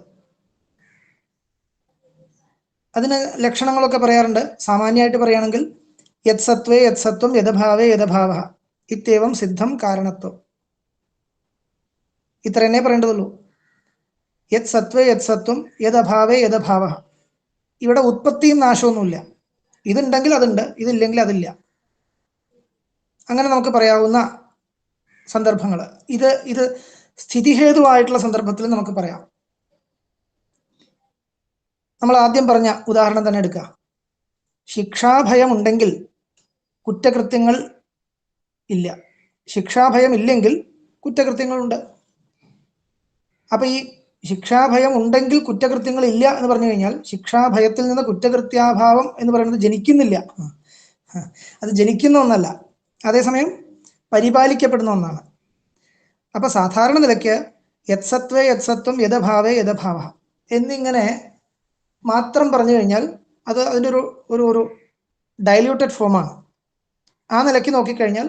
അതിന് ലക്ഷണങ്ങളൊക്കെ പറയാറുണ്ട്. സാമാന്യമായിട്ട് പറയുകയാണെങ്കിൽ യത് സത്വേ യത് സത്വം യഥഭാവേ യഥഭാവ ഇത്യവം സിദ്ധം കാരണത്വം, ഇത്ര തന്നെ പറയേണ്ടതുള്ളൂ. യത് സത്വേ യത് സത്വം യഥഭാവേ യഥഭാവ. ഇവിടെ ഉത്പത്തിയും നാശമൊന്നുമില്ല. ഇതുണ്ടെങ്കിൽ അതുണ്ട്, ഇതില്ലെങ്കിൽ അതില്ല. അങ്ങനെ നമുക്ക് പറയാവുന്ന സന്ദർഭങ്ങൾ, ഇത് സ്ഥിതിഹേതുവായിട്ടുള്ള സന്ദർഭത്തിൽ നമുക്ക് പറയാം. നമ്മൾ ആദ്യം പറഞ്ഞ ഉദാഹരണം തന്നെ എടുക്കുക. ശിക്ഷാഭയം ഉണ്ടെങ്കിൽ കുറ്റകൃത്യങ്ങൾ ഇല്ല, ശിക്ഷാഭയം ഇല്ലെങ്കിൽ കുറ്റകൃത്യങ്ങളുണ്ട്. അപ്പൊ ഈ ശിക്ഷാഭയം ഉണ്ടെങ്കിൽ കുറ്റകൃത്യങ്ങൾ ഇല്ല എന്ന് പറഞ്ഞു കഴിഞ്ഞാൽ ശിക്ഷാഭയത്തിൽ നിന്ന് കുറ്റകൃത്യാഭാവം എന്ന് പറയുന്നത് ജനിക്കുന്നില്ല, അത് ജനിക്കുന്ന ഒന്നല്ല, അതേസമയം പരിപാലിക്കപ്പെടുന്ന ഒന്നാണ്. അപ്പൊ സാധാരണ നിലയ്ക്ക് യത് സത്വേ യത് സത്വം യഥഭാവേ യഥഭാവ എന്നിങ്ങനെ മാത്രം പറഞ്ഞു കഴിഞ്ഞാൽ അത് അതിൻ്റെ ഒരു ഡൈല്യൂട്ടഡ് ഫോമാണ്. ആ നിലയ്ക്ക് നോക്കിക്കഴിഞ്ഞാൽ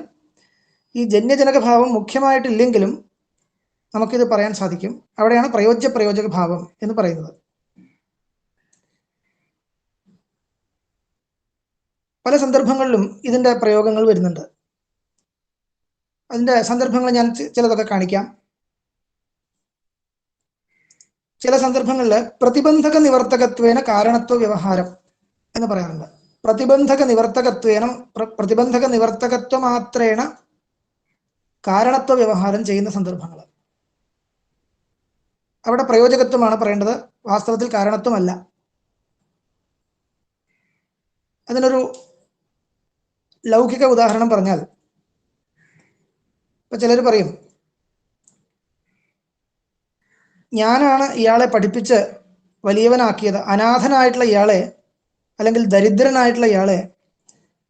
ഈ ജന്യജനകഭാവം മുഖ്യമായിട്ടില്ലെങ്കിലും നമുക്കിത് പറയാൻ സാധിക്കും. അവിടെയാണ് പ്രയോജക ഭാവം എന്ന് പറയുന്നത്. പല സന്ദർഭങ്ങളിലും ഇതിൻ്റെ പ്രയോഗങ്ങൾ വരുന്നുണ്ട്. അതിൻ്റെ സന്ദർഭങ്ങൾ ഞാൻ ചിലതൊക്കെ കാണിക്കാം. ചില സന്ദർഭങ്ങളിൽ പ്രതിബന്ധക നിവർത്തകത്വേന കാരണത്വ വ്യവഹാരം എന്ന് പറയാറുണ്ട്. പ്രതിബന്ധക നിവർത്തകത്വ മാത്രേണ കാരണത്വ വ്യവഹാരം ചെയ്യുന്ന സന്ദർഭങ്ങൾ. അവിടെ പ്രയോജകത്വമാണ് പറയേണ്ടത്, വാസ്തവത്തിൽ കാരണത്വമല്ല. അതിനൊരു ലൗകിക ഉദാഹരണം പറഞ്ഞാൽ, ഇപ്പൊ ചിലർ പറയും ഞാനാണ് ഇയാളെ പഠിപ്പിച്ച് വലിയവനാക്കിയത്, അനാഥനായിട്ടുള്ള ഇയാളെ അല്ലെങ്കിൽ ദരിദ്രനായിട്ടുള്ള ഇയാളെ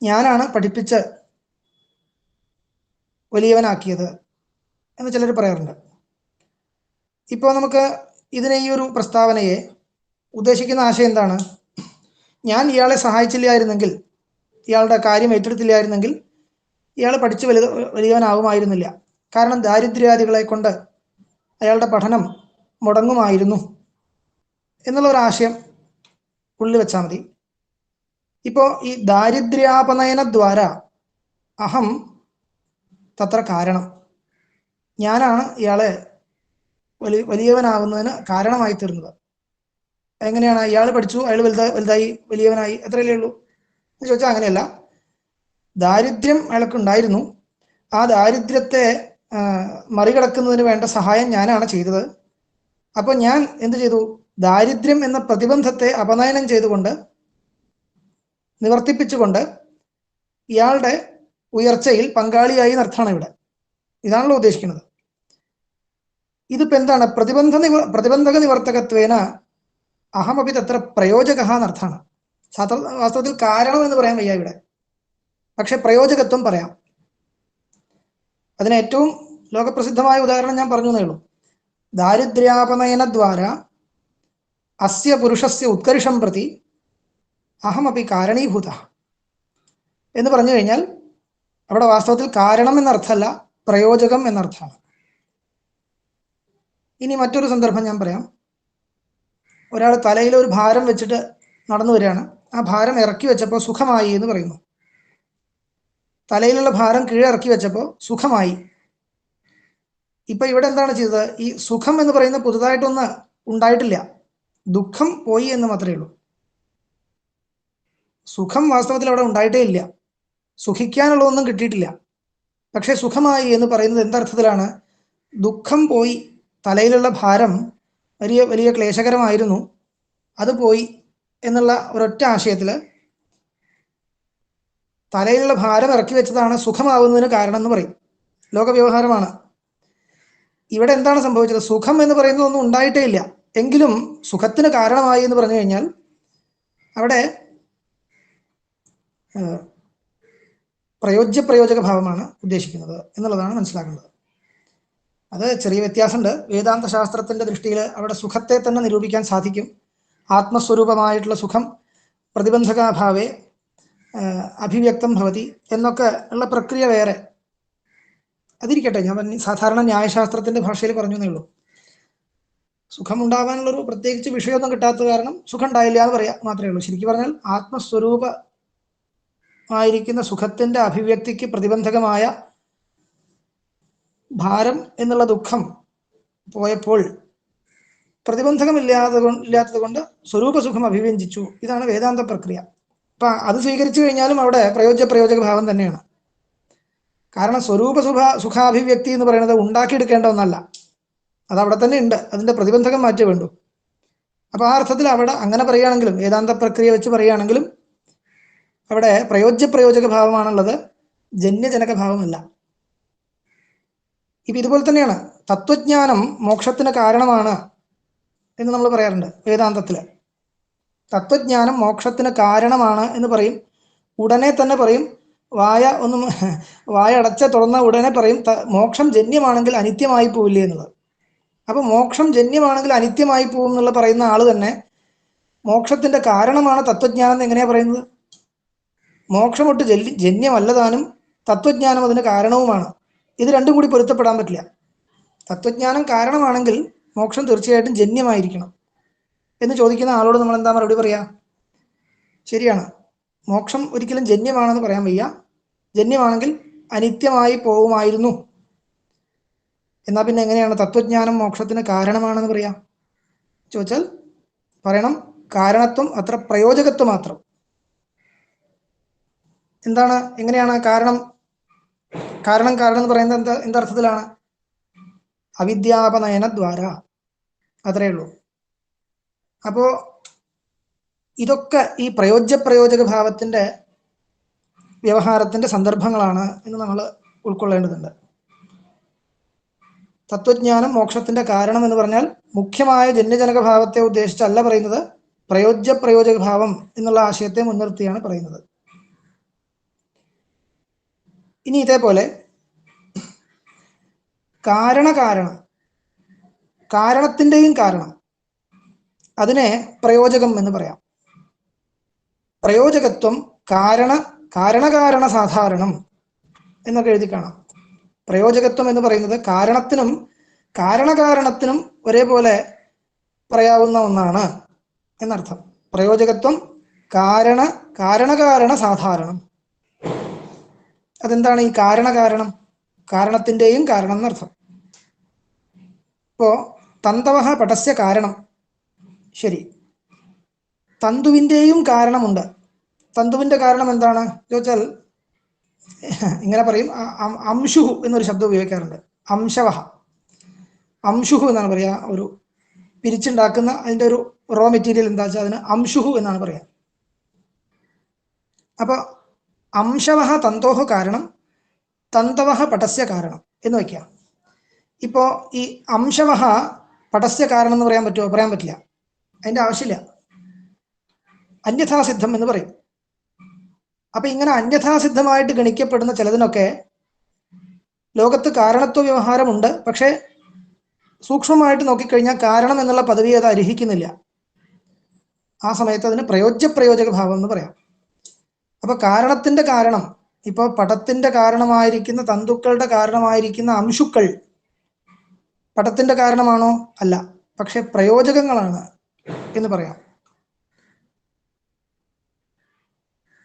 ഞാനാണ് പഠിപ്പിച്ച് വലിയവനാക്കിയത് എന്ന് ചിലർ പറയാറുണ്ട്. ഇപ്പോൾ നമുക്ക് ഇതിനെ, ഈ ഒരു പ്രസ്താവനയെ ഉദ്ദേശിക്കുന്ന ആശയം എന്താണ്? ഞാൻ ഇയാളെ സഹായിച്ചില്ലായിരുന്നെങ്കിൽ, ഇയാളുടെ കാര്യം ഏറ്റെടുത്തില്ലായിരുന്നെങ്കിൽ ഇയാൾ പഠിച്ച് വലിയവനാവുമായിരുന്നില്ല. കാരണം ദാരിദ്ര്യാദികളെ കൊണ്ട് അയാളുടെ പഠനം മുടങ്ങുമായിരുന്നു എന്നുള്ള ഒരു ആശയം ഉള്ളിൽ വെച്ചാൽ മതി. ഇപ്പോൾ ഈ ദാരിദ്ര്യാപനയനദ്വാര അഹം തത്ര കാരണം, ഞാനാണ് ഇയാളെ വലിയവനാവുന്നതിന് കാരണമായി തീർന്നത്. എങ്ങനെയാണ്? ഇയാൾ പഠിച്ചു, അയാൾ വലുതായി വലിയവനായി, അത്രയല്ലേ ഉള്ളൂ എന്ന് ചോദിച്ചാൽ അങ്ങനെയല്ല. ദാരിദ്ര്യം അയാൾക്കുണ്ടായിരുന്നു, ആ ദാരിദ്ര്യത്തെ മറികടക്കുന്നതിന് വേണ്ട സഹായം ഞാനാണ് ചെയ്തത്. അപ്പോൾ ഞാൻ എന്ത് ചെയ്തു? ദാരിദ്ര്യം എന്ന പ്രതിബന്ധത്തെ അപനയനം ചെയ്തുകൊണ്ട്, നിവർത്തിപ്പിച്ചുകൊണ്ട് ഇയാളുടെ ഉയർച്ചയിൽ പങ്കാളിയായി എന്നർത്ഥമാണ് ഇവിടെ. ഇതാണല്ലോ ഉദ്ദേശിക്കുന്നത്. ഇതിപ്പോ എന്താണ്? പ്രതിബന്ധക നിവർത്തകത്വേന അഹമപി തത്ര പ്രയോജക എന്നർത്ഥമാണ്. വാസ്തവത്തിൽ കാരണം എന്ന് പറയാൻ വയ്യ ഇവിടെ, പക്ഷെ പ്രയോജകത്വം പറയാം. അതിന് ഏറ്റവും ലോകപ്രസിദ്ധമായ ഉദാഹരണം ഞാൻ പറഞ്ഞു എന്നേ ഉള്ളൂ. ദാരിദ്ര്യാപനയനദ്വാര അസ്യ പുരുഷസ്യ ഉത്കർഷം പ്രതി അഹമപി കാരണീഭൂത. എന്ന് പറഞ്ഞു കഴിഞ്ഞാൽ അവിടെ വാസ്തവത്തിൽ കാരണം എന്നർത്ഥമല്ല, പ്രയോജകം എന്നർത്ഥമാണ്. ഇനി മറ്റൊരു സന്ദർഭം ഞാൻ പറയാം. ഒരാൾ തലയിൽ ഒരു ഭാരം വെച്ചിട്ട് നടന്നു വരികയാണ്. ആ ഭാരം ഇറക്കി വെച്ചപ്പോൾ സുഖമായി എന്ന് പറയുന്നു. തലയിലുള്ള ഭാരം കീഴിറക്കി വെച്ചപ്പോൾ സുഖമായി. ഇപ്പൊ ഇവിടെ എന്താണ് ചെയ്തത്? ഈ സുഖം എന്ന് പറയുന്നത് പുതുതായിട്ടൊന്ന് ഉണ്ടായിട്ടില്ല, ദുഃഖം പോയി എന്ന് മാത്രമേ ഉള്ളൂ. സുഖം വാസ്തവത്തിൽ അവിടെ ഉണ്ടായിട്ടേ ഇല്ല, സുഖിക്കാനുള്ളതൊന്നും കിട്ടിയിട്ടില്ല. പക്ഷെ സുഖമായി എന്ന് പറയുന്നത് എന്തർത്ഥത്തിലാണ്? ദുഃഖം പോയി, തലയിലുള്ള ഭാരം വലിയ വലിയ ക്ലേശകരമായിരുന്നു, അത് പോയി എന്നുള്ള ഒരൊറ്റ ആശയത്തിൽ തലയിലുള്ള ഭാരം ഇറക്കി വെച്ചതാണ് സുഖമാവുന്നതിന് കാരണം എന്ന് പറയും. ലോകവ്യവഹാരമാണ്. ഇവിടെ എന്താണ് സംഭവിച്ചത്? സുഖം എന്ന് പറയുന്നത് ഒന്നും ഉണ്ടായിട്ടേ ഇല്ല, എങ്കിലും സുഖത്തിന് കാരണമായി എന്ന് പറഞ്ഞു കഴിഞ്ഞാൽ അവിടെ പ്രയോജ്യ ഭാവമാണ് ഉദ്ദേശിക്കുന്നത് എന്നുള്ളതാണ് മനസ്സിലാക്കേണ്ടത്. അത് ചെറിയ വ്യത്യാസമുണ്ട്. വേദാന്ത ശാസ്ത്രത്തിന്റെ ദൃഷ്ടിയിൽ അവിടെ സുഖത്തെ തന്നെ നിരൂപിക്കാൻ സാധിക്കും. ആത്മസ്വരൂപമായിട്ടുള്ള സുഖം പ്രതിബന്ധകാഭാവേ അഭിവ്യക്തം ഭവതി എന്നൊക്കെ ഉള്ള പ്രക്രിയ വേറെ. അതിരിക്കട്ടെ, ഞാൻ സാധാരണ ന്യായശാസ്ത്രത്തിന്റെ ഭാഷയിൽ പറഞ്ഞു എന്നേ ഉള്ളൂ. സുഖം ഉണ്ടാവാനുള്ളൊരു പ്രത്യേകിച്ച് വിഷയമൊന്നും കിട്ടാത്തത് കാരണം സുഖം ഉണ്ടായില്ല എന്ന് പറയാം മാത്രമേ ഉള്ളൂ. ശരിക്കും പറഞ്ഞാൽ ആത്മസ്വരൂപമായിരിക്കുന്ന സുഖത്തിന്റെ അഭിവ്യക്തിക്ക് പ്രതിബന്ധകമായ ഭാരം എന്നുള്ള ദുഃഖം പോയപ്പോൾ പ്രതിബന്ധകമില്ലാത്തത് കൊണ്ട് സ്വരൂപസുഖം അഭിവ്യഞ്ജിച്ചു. ഇതാണ് വേദാന്ത പ്രക്രിയ. അപ്പൊ അത് സ്വീകരിച്ചു കഴിഞ്ഞാലും അവിടെ പ്രയോജക ഭാവം തന്നെയാണ്. കാരണം സുഖാഭിവ്യക്തി എന്ന് പറയുന്നത് ഉണ്ടാക്കിയെടുക്കേണ്ട ഒന്നല്ല, അത് അവിടെ തന്നെ ഉണ്ട്, അതിന്റെ പ്രതിബന്ധകം മാറ്റേ വേണ്ടു. അപ്പൊ ആ അർത്ഥത്തിൽ അവിടെ അങ്ങനെ പറയുകയാണെങ്കിലും, വേദാന്ത പ്രക്രിയ വെച്ച് പറയുകയാണെങ്കിലും അവിടെ പ്രയോജക ഭാവമാണുള്ളത്, ജന്യജനക ഭാവമല്ല. ഇപ്പൊ ഇതുപോലെ തന്നെയാണ് തത്വജ്ഞാനം മോക്ഷത്തിന് കാരണമാണ് എന്ന് നമ്മൾ പറയാറുണ്ട് വേദാന്തത്തില്. തത്വജ്ഞാനം മോക്ഷത്തിന് കാരണമാണ് എന്ന് പറയും. ഉടനെ തന്നെ പറയും, വായ അടച്ച തുറന്ന ഉടനെ പറയും മോക്ഷം ജന്യമാണെങ്കിൽ അനിത്യമായി പോവില്ലേ എന്നുള്ളത്. അപ്പൊ മോക്ഷം ജന്യമാണെങ്കിൽ അനിത്യമായി പോകും എന്നുള്ള പറയുന്ന ആള് തന്നെ മോക്ഷത്തിന്റെ കാരണമാണ് തത്വജ്ഞാനം എന്ന് എങ്ങനെയാ പറയുന്നത്? മോക്ഷമൊട്ട് ജന്യമല്ലതാനും തത്വജ്ഞാനം അതിന് കാരണവുമാണ്. ഇത് രണ്ടും കൂടി പൊരുത്തപ്പെടാൻ പറ്റില്ല. തത്വജ്ഞാനം കാരണമാണെങ്കിൽ മോക്ഷം തീർച്ചയായിട്ടും ജന്യമായിരിക്കണം എന്ന് ചോദിക്കുന്ന ആളോട് നമ്മൾ എന്താ മറുപടി പറയാ? ശരിയാണ്, മോക്ഷം ഒരിക്കലും ജന്യമാണെന്ന് പറയാൻ വയ്യ. ജന്യമാണെങ്കിൽ അനിത്യമായി പോകുമായിരുന്നു. എന്നാ പിന്നെ എങ്ങനെയാണ് തത്വജ്ഞാനം മോക്ഷത്തിന് കാരണമാണെന്ന് പറയാം ചോദിച്ചാൽ പറയണം കാരണത്വം അത്ര പ്രയോജകത്വം മാത്രം. എന്താണ്, എങ്ങനെയാണ് കാരണം എന്ന് പറയുന്നത് എന്തർത്ഥത്തിലാണ്? അവിദ്യാപനയന ദ്വാര, അത്രേ ഉള്ളൂ. അപ്പോ ഇതൊക്കെ ഈ പ്രയോജക ഭാവത്തിന്റെ വ്യവഹാരത്തിന്റെ സന്ദർഭങ്ങളാണ് എന്ന് നമ്മൾ ഉൾക്കൊള്ളേണ്ടതുണ്ട്. തത്വജ്ഞാനം മോക്ഷത്തിന്റെ കാരണം എന്ന് പറഞ്ഞാൽ മുഖ്യമായ ജന്യജനക ഭാവത്തെ ഉദ്ദേശിച്ചല്ല പറയുന്നത്, പ്രയോജക ഭാവം എന്നുള്ള ആശയത്തെ മുൻനിർത്തിയാണ് പറയുന്നത്. ഇനി ഇതേപോലെ കാരണത്തിന്റെയും കാരണം, അതിനെ പ്രയോജകം എന്ന് പറയാം. പ്രയോജകത്വം കാരണകാരണ സാധാരണം എന്നൊക്കെ എഴുതി കാണാം. പ്രയോജകത്വം എന്ന് പറയുന്നത് കാരണത്തിനും കാരണകാരണത്തിനും ഒരേപോലെ പറയാവുന്ന ഒന്നാണ് എന്നർത്ഥം. പ്രയോജകത്വം കാരണകാരണ സാധാരണം. അതെന്താണ് ഈ കാരണത്തിന്റെയും കാരണം എന്നർത്ഥം. ഇപ്പോ തന്തവഹ പടസ്യ കാരണം, ശരി, തന്തുവിൻ്റെയും കാരണമുണ്ട്. തന്തുവിന്റെ കാരണം എന്താണ് ചോദിച്ചാൽ ഇങ്ങനെ പറയും, അംശുഹു എന്നൊരു ശബ്ദം ഉപയോഗിക്കാറുണ്ട്. അംശുഹു എന്നാണ് പറയാ. ഒരു പിരിച്ചുണ്ടാക്കുന്ന അതിന്റെ ഒരു റോ മെറ്റീരിയൽ എന്താ വെച്ചാൽ അതിന് അംശുഹു എന്നാണ് പറയാ. അപ്പൊ അംശവഹ തന്തോഹു കാരണം, തന്തവഹ പടസ്യ കാരണം എന്ന് വയ്ക്കുക. ഇപ്പോ ഈ അംശവഹ പടസ്യ കാരണം എന്ന് പറയാൻ പറ്റുമോ? പറയാൻ പറ്റില്ല, അതിന്റെ ആവശ്യമില്ല. അന്യഥാസിദ്ധം എന്ന് പറയും. അപ്പൊ ഇങ്ങനെ അന്യഥാസിദ്ധമായിട്ട് ഗണിക്കപ്പെടുന്ന ചിലതിനൊക്കെ ലോകത്ത് കാരണത്വ വ്യവഹാരമുണ്ട്. പക്ഷെ സൂക്ഷ്മമായിട്ട് നോക്കിക്കഴിഞ്ഞാൽ കാരണം എന്നുള്ള പദവി അത് അർഹിക്കുന്നില്ല. ആ സമയത്ത് അതിന് പ്രയോജക ഭാവം എന്ന് പറയാം. അപ്പൊ കാരണത്തിന്റെ കാരണം, ഇപ്പോൾ പടത്തിന്റെ കാരണമായിരിക്കുന്ന തന്തുക്കളുടെ കാരണമായിരിക്കുന്ന അംശുക്കൾ പടത്തിന്റെ കാരണമാണോ? അല്ല, പക്ഷെ പ്രയോജകങ്ങളാണ് എന്ന് പറയാം.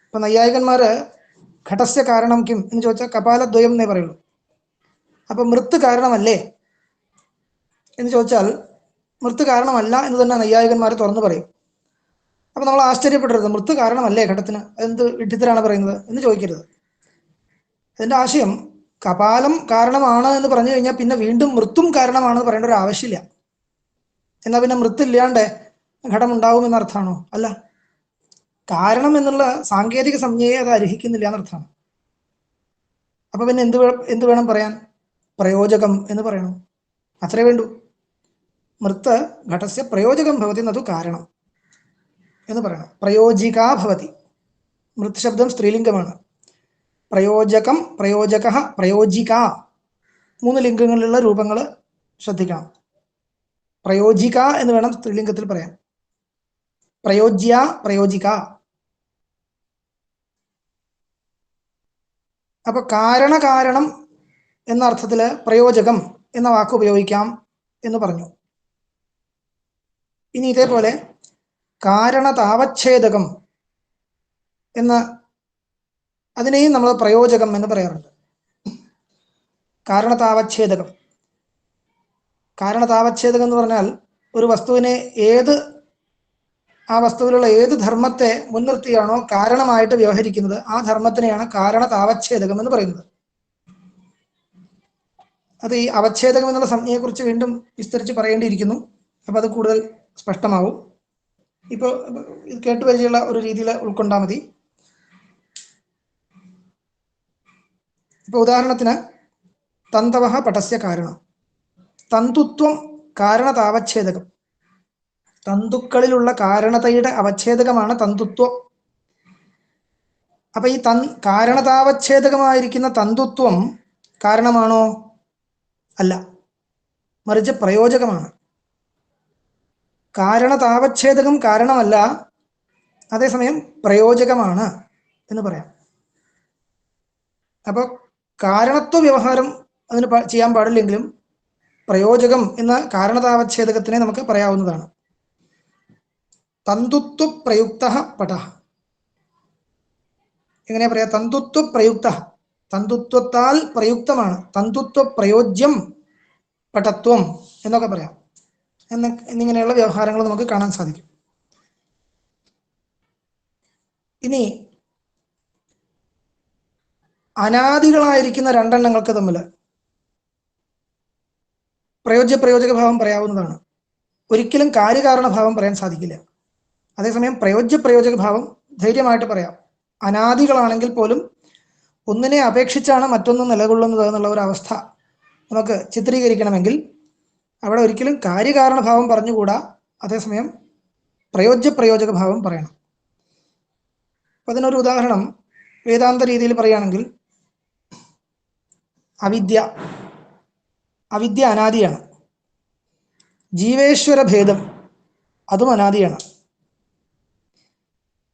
ഇപ്പൊ നൈയായികന്മാര് ഘടസ്യ കാരണം കിം എന്ന് ചോദിച്ചാൽ കപാലദ്വയം എന്നേ പറയുള്ളൂ. അപ്പൊ മൃത്ത് കാരണമല്ലേ എന്ന് ചോദിച്ചാൽ മൃത്ത് കാരണമല്ല എന്ന് തന്നെ നൈയായികന്മാർ തുറന്നു പറയും. അപ്പൊ നമ്മൾ ആശ്ചര്യപ്പെടരുത്, മൃത്ത് കാരണമല്ലേ ഘടത്തിന്, എന്ത് വിഡ്ഢിത്തരാണ് പറയുന്നത് എന്ന് ചോദിക്കരുത്. അതിന്റെ ആശയം കപാലം കാരണമാണ് എന്ന് പറഞ്ഞു കഴിഞ്ഞാൽ പിന്നെ വീണ്ടും മൃത്തും കാരണമാണെന്ന് പറയേണ്ട ഒരു ആവശ്യമില്ല. എന്നാൽ പിന്നെ മൃത്തില്ലാണ്ട് ഘടം ഉണ്ടാവും എന്നർത്ഥമാണോ? അല്ല, കാരണം എന്നുള്ള സാങ്കേതിക സംജ്ഞയെ അത് അർഹിക്കുന്നില്ല എന്നർത്ഥമാണ്. അപ്പൊ പിന്നെ എന്ത് വേണം പറയാൻ? പ്രയോജകം എന്ന് പറയണം, അത്രേ വേണ്ടൂ. മൃത്ത് ഘടസ്യ പ്രയോജകം ഭവതി എന്നതു കാരണം എന്ന് പറയണം. പ്രയോജികാ ഭവതി, മൃത് ശബ്ദം സ്ത്രീലിംഗമാണ്. പ്രയോജകം, പ്രയോജക, പ്രയോജിക, 3 ലിംഗങ്ങളിലുള്ള രൂപങ്ങൾ ശ്രദ്ധിക്കണം. പ്രയോജിക എന്ന് വേണം സ്ത്രീലിംഗത്തിൽ പറയാൻ. പ്രയോജ്യ, പ്രയോജിക. അപ്പൊ കാരണം എന്ന അർത്ഥത്തില് പ്രയോജകം എന്ന വാക്ക് ഉപയോഗിക്കാം എന്ന് പറഞ്ഞു. ഇനി ഇതേപോലെ കാരണതാവച്ഛേദകം അതിനെയും നമ്മൾ പ്രയോജകം എന്ന് പറയാറുണ്ട്. കാരണതാവച്ഛേദകം എന്ന് പറഞ്ഞാൽ ഒരു വസ്തുവിനെ ആ വസ്തുവിലുള്ള ഏത് ധർമ്മത്തെ മുൻനിർത്തിയാണോ കാരണമായിട്ട് വ്യവഹരിക്കുന്നത് ആ ധർമ്മത്തിനെയാണ് കാരണതാവച്ഛേദകം എന്ന് പറയുന്നത്. അത് ഈ അവച്ഛേദകം എന്നുള്ള സംജ്ഞയെക്കുറിച്ച് വീണ്ടും വിസ്തരിച്ച് പറയേണ്ടിയിരിക്കുന്നു. അപ്പൊ അത് കൂടുതൽ സ്പഷ്ടമാവും. ഇപ്പോൾ കേട്ടുപരിചയമുള്ള ഒരു രീതിയിൽ ഉൾക്കൊണ്ടാൽ മതി. ഇപ്പൊ ഉദാഹരണത്തിന് തന്തവ പടസ്യ കാരണം, തന്തുത്വം കാരണതാവച്ഛേദകം. തന്തുക്കളിലുള്ള കാരണതയുടെ അവച്ഛേദകമാണ് തന്തുത്വം. അപ്പൊ ഈ കാരണതാവച്ഛേദകമായിരിക്കുന്ന തന്തുത്വം കാരണമാണോ? അല്ല, മറിച്ച് പ്രയോജകമാണ്. കാരണതാവച്ഛേദകം കാരണമല്ല, അതേസമയം പ്രയോജകമാണ് എന്ന് പറയാം. അപ്പോൾ കാരണത്വ വ്യവഹാരം അതിന് ചെയ്യാൻ പാടില്ലെങ്കിലും പ്രയോജകം എന്ന കാരണതാവച്ഛേദകത്തിനെ നമുക്ക് പറയാവുന്നതാണ്. തന്തുത്വ പ്രയുക്ത പട, എങ്ങനെയാ പറയാ? തന്തുത്വ പ്രയുക്ത, തന്തുത്വത്താൽ പ്രയുക്തമാണ്. തന്തുത്വ പ്രയോജ്യം പടത്വം എന്നൊക്കെ പറയാം. എന്നിങ്ങനെയുള്ള വ്യവഹാരങ്ങൾ നമുക്ക് കാണാൻ സാധിക്കും. ഇനി അനാദികളായിരിക്കുന്ന രണ്ടെണ്ണങ്ങൾക്ക് തമ്മിൽ പ്രയോജക ഭാവം പറയാവുന്നതാണ്. ഒരിക്കലും കാര്യകാരണഭാവം പറയാൻ സാധിക്കില്ല. അതേസമയം പ്രയോജക ഭാവം ധൈര്യമായിട്ട് പറയാം. അനാദികളാണെങ്കിൽ പോലും ഒന്നിനെ അപേക്ഷിച്ചാണ് മറ്റൊന്ന് നിലകൊള്ളുന്നത് എന്നുള്ള ഒരു അവസ്ഥ നമുക്ക് ചിത്രീകരിക്കണമെങ്കിൽ അവിടെ ഒരിക്കലും കാര്യകാരണഭാവം പറഞ്ഞുകൂടാ. അതേസമയം പ്രയോജക ഭാവം പറയണം. അപ്പൊ അതിനൊരു ഉദാഹരണം വേദാന്ത രീതിയിൽ പറയുകയാണെങ്കിൽ അവിദ്യ അനാദിയാണ്. ജീവേശ്വര ഭേദം അതും അനാദിയാണ്.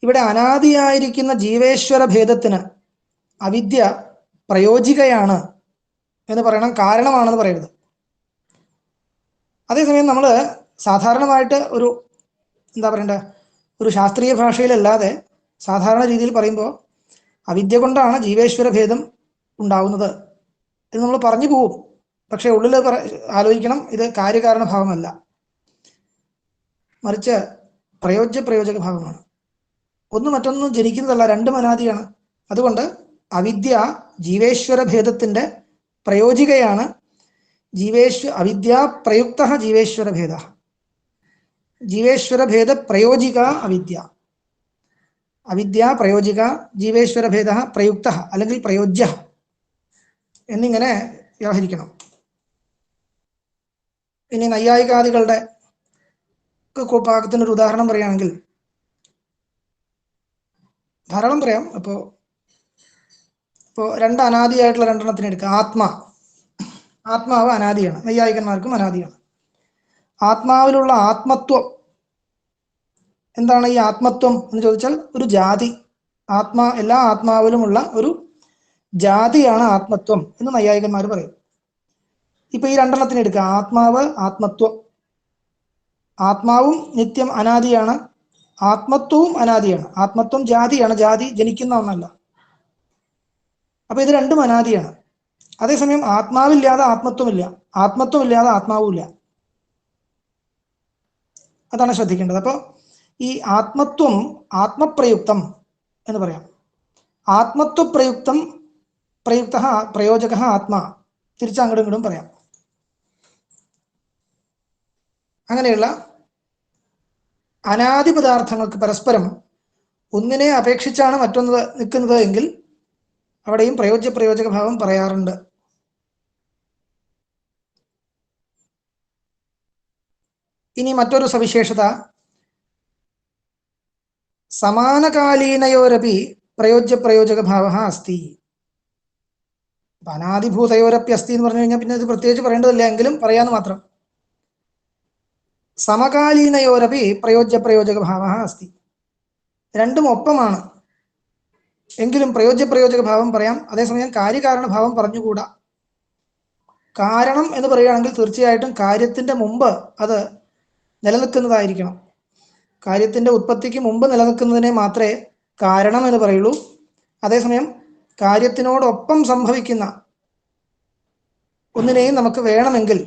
ഇവിടെ അനാദിയായിരിക്കുന്ന ജീവേശ്വര ഭേദത്തിന് അവിദ്യ പ്രയോജികയാണ് എന്ന് പറയണം, കാരണമാണെന്ന് പറയരുത്. അതേസമയം നമ്മൾ സാധാരണമായിട്ട് ഒരു ശാസ്ത്രീയ ഭാഷയിലല്ലാതെ സാധാരണ രീതിയിൽ പറയുമ്പോൾ അവിദ്യ കൊണ്ടാണ് ജീവേശ്വര ഭേദം ഉണ്ടാവുന്നത് എന്ന് നമ്മൾ പറഞ്ഞു പോവും. പക്ഷെ ഉള്ളിൽ ആലോചിക്കണം, ഇത് കാര്യകാരണഭാവമല്ല, മറിച്ച് പ്രയോജക ഭാവമാണ്. ഒന്ന് മറ്റൊന്നും ജനിക്കുന്നതല്ല, രണ്ടും അനാദിയാണ്. അതുകൊണ്ട് അവിദ്യ ജീവേശ്വര ഭേദത്തിന്റെ പ്രയോജികയാണ്. അവിദ്യ പ്രയുക്ത ജീവേശ്വര ഭേദ, ജീവേശ്വര ഭേദ പ്രയോജിക അവിദ്യ പ്രയോജിക, ജീവേശ്വര ഭേദ പ്രയുക്ത അല്ലെങ്കിൽ പ്രയോജ്യ എന്നിങ്ങനെ വ്യവഹരിക്കണം. ഇനി നൈയായികാദികളുടെ ഭാഗത്തിനൊരു ഉദാഹരണം പറയുകയാണെങ്കിൽ ധാരാളം പറയാം. അപ്പോൾ രണ്ട് അനാദിയായിട്ടുള്ള രണ്ടെണ്ണത്തിന് എടുക്കുക. ആത്മാവ് അനാദിയാണ്, നൈയായികന്മാർക്കും അനാദിയാണ്. ആത്മാവിലുള്ള ആത്മത്വം എന്താണ്? ഈ ആത്മത്വം എന്ന് ചോദിച്ചാൽ ഒരു ജാതി, എല്ലാ ആത്മാവിലുമുള്ള ഒരു ജാതിയാണ് ആത്മത്വം എന്ന് നൈയായികന്മാർ പറയും. ഇപ്പൊ ഈ രണ്ടെണ്ണത്തിന് എടുക്കുക, ആത്മാവ്, ആത്മത്വം. ആത്മാവും നിത്യം അനാദിയാണ്, ആത്മത്വവും അനാദിയാണ്. ആത്മത്വം ജാതിയാണ്, ജാതി ജനിക്കുന്ന ഒന്നല്ല. അപ്പൊ ഇത് രണ്ടും അനാദിയാണ്. അതേസമയം ആത്മാവില്ലാതെ ആത്മത്വമില്ല, ആത്മത്വമില്ലാതെ ആത്മാവുമില്ല. അതാണ് ശ്രദ്ധിക്കേണ്ടത്. അപ്പോൾ ഈ ആത്മത്വം ആത്മപ്രയുക്തം എന്ന് പറയാം. ആത്മത്വപ്രയുക്തം പ്രയുക്ത പ്രയോജക ആത്മാ, തിരിച്ചങ്ങോട്ടും ഇങ്ങോട്ടും പറയാം. അങ്ങനെയുള്ള അനാദി പദാർത്ഥങ്ങൾക്ക് പരസ്പരം ഒന്നിനെ അപേക്ഷിച്ചാണ് മറ്റൊന്ന് നിൽക്കുന്നത് എങ്കിൽ അവിടെയും പ്രയോജക ഭാവം പറയാറുണ്ട്. ഇനി മറ്റൊരു സവിശേഷത, സമാനകാലീനയോരപി പ്രയോജക ഭാവ അസ്തി. അനാദിഭൂതയോരപ്പി അസ്തി എന്ന് പറഞ്ഞു കഴിഞ്ഞാൽ പിന്നെ ഇത് പ്രത്യേകിച്ച് പറയേണ്ടതില്ല, എങ്കിലും പറയാന്ന് മാത്രം. സമകാലീനയോരപി പ്രയോജക ഭാവ അസ്തി. രണ്ടും ഒപ്പമാണ് എങ്കിലും പ്രയോജക ഭാവം പറയാം. അതേസമയം കാര്യകാരണ ഭാവം പറഞ്ഞുകൂടാ. കാരണം എന്ന് പറയുകയാണെങ്കിൽ തീർച്ചയായിട്ടും കാര്യത്തിന്റെ മുമ്പ് അത് നിലനിൽക്കുന്നതായിരിക്കണം. കാര്യത്തിന്റെ ഉത്പത്തിക്ക് മുമ്പ് നിലനിൽക്കുന്നതിനെ മാത്രമേ കാരണം എന്ന് പറയുള്ളൂ. അതേസമയം കാര്യത്തിനോടൊപ്പം സംഭവിക്കുന്ന ഒന്നിനെയും നമുക്ക് വേണമെങ്കിൽ,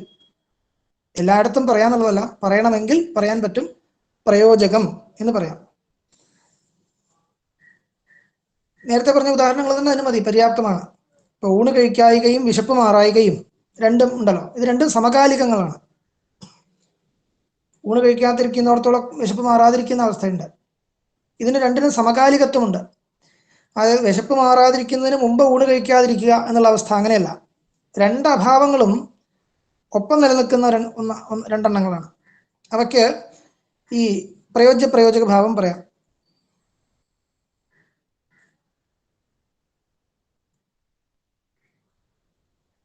എല്ലായിടത്തും പറയാന്നുള്ളതല്ല, പറയണമെങ്കിൽ പറയാൻ പറ്റും, പ്രയോജകം എന്ന് പറയാം. നേരത്തെ പറഞ്ഞ ഉദാഹരണങ്ങൾ തന്നെ അതിന് മതി, പര്യാപ്തമാണ്. ഇപ്പൊ ഊണ് കഴിക്കായികയും വിശപ്പ് മാറായികയും രണ്ടും ഉണ്ടല്ലോ, ഇത് രണ്ടും സമകാലികങ്ങളാണ്. ഊണ് കഴിക്കാതിരിക്കുന്നിടത്തോളം വിശപ്പ് മാറാതിരിക്കുന്ന അവസ്ഥയുണ്ട്. ഇതിന് രണ്ടിനും സമകാലികത്വമുണ്ട്. അതായത് വിശപ്പ് മാറാതിരിക്കുന്നതിന് മുമ്പ് ഊണ് കഴിക്കാതിരിക്കുക എന്നുള്ള അവസ്ഥ അങ്ങനെയല്ല. രണ്ട് അഭാവങ്ങളും ഒപ്പം നിലനിൽക്കുന്ന രണ്ടെണ്ണങ്ങളാണ്. അവയ്ക്ക് ഈ പ്രയോജക ഭാവം പറയാം.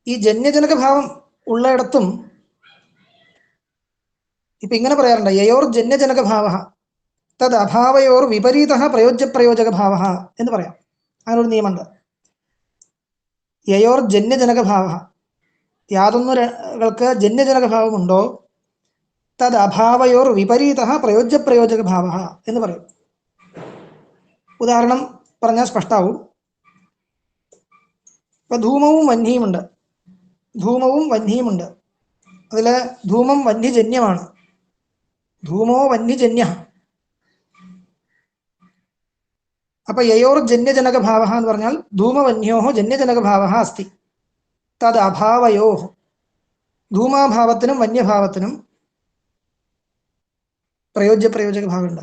ഈ ജന്യജനക ഭാവം ഉള്ളയിടത്തും ഇപ്പൊ ഇങ്ങനെ പറയാറുണ്ട്, യയോർ ജന്യജനക ഭാവ തത് അഭാവയോർ വിപരീത പ്രയോജക ഭാവ എന്ന് പറയാം. അങ്ങനൊരു നിയമമുണ്ട്. യയോർ ജന്യജനക ഭാവ, യാതൊന്നുകൾക്ക് ജന്യജനക ഭാവമുണ്ടോ, തത് അഭാവയോർ വിപരീത പ്രയോജക ഭാവ എന്ന് പറയും. ഉദാഹരണം പറഞ്ഞാൽ സ്പഷ്ടാവും. ഇപ്പൊ ധൂമവും വന്ഹിയുമുണ്ട്. ധൂമവും വന്ഹിയുമുണ്ട്. അതില് ധൂമം വന്യജന്യമാണ്. ധൂമോ വന്യജന്യ. അപ്പൊ യയോർ ജന്യജനക ഭാവ എന്ന് പറഞ്ഞാൽ ധൂമവന്യോ ജന്യജനക ഭാവ അസ്തി തത് അഭാവയോ. ധൂമാഭാവത്തിനും വന്യഭാവത്തിനും പ്രയോജക ഭാവമുണ്ട്.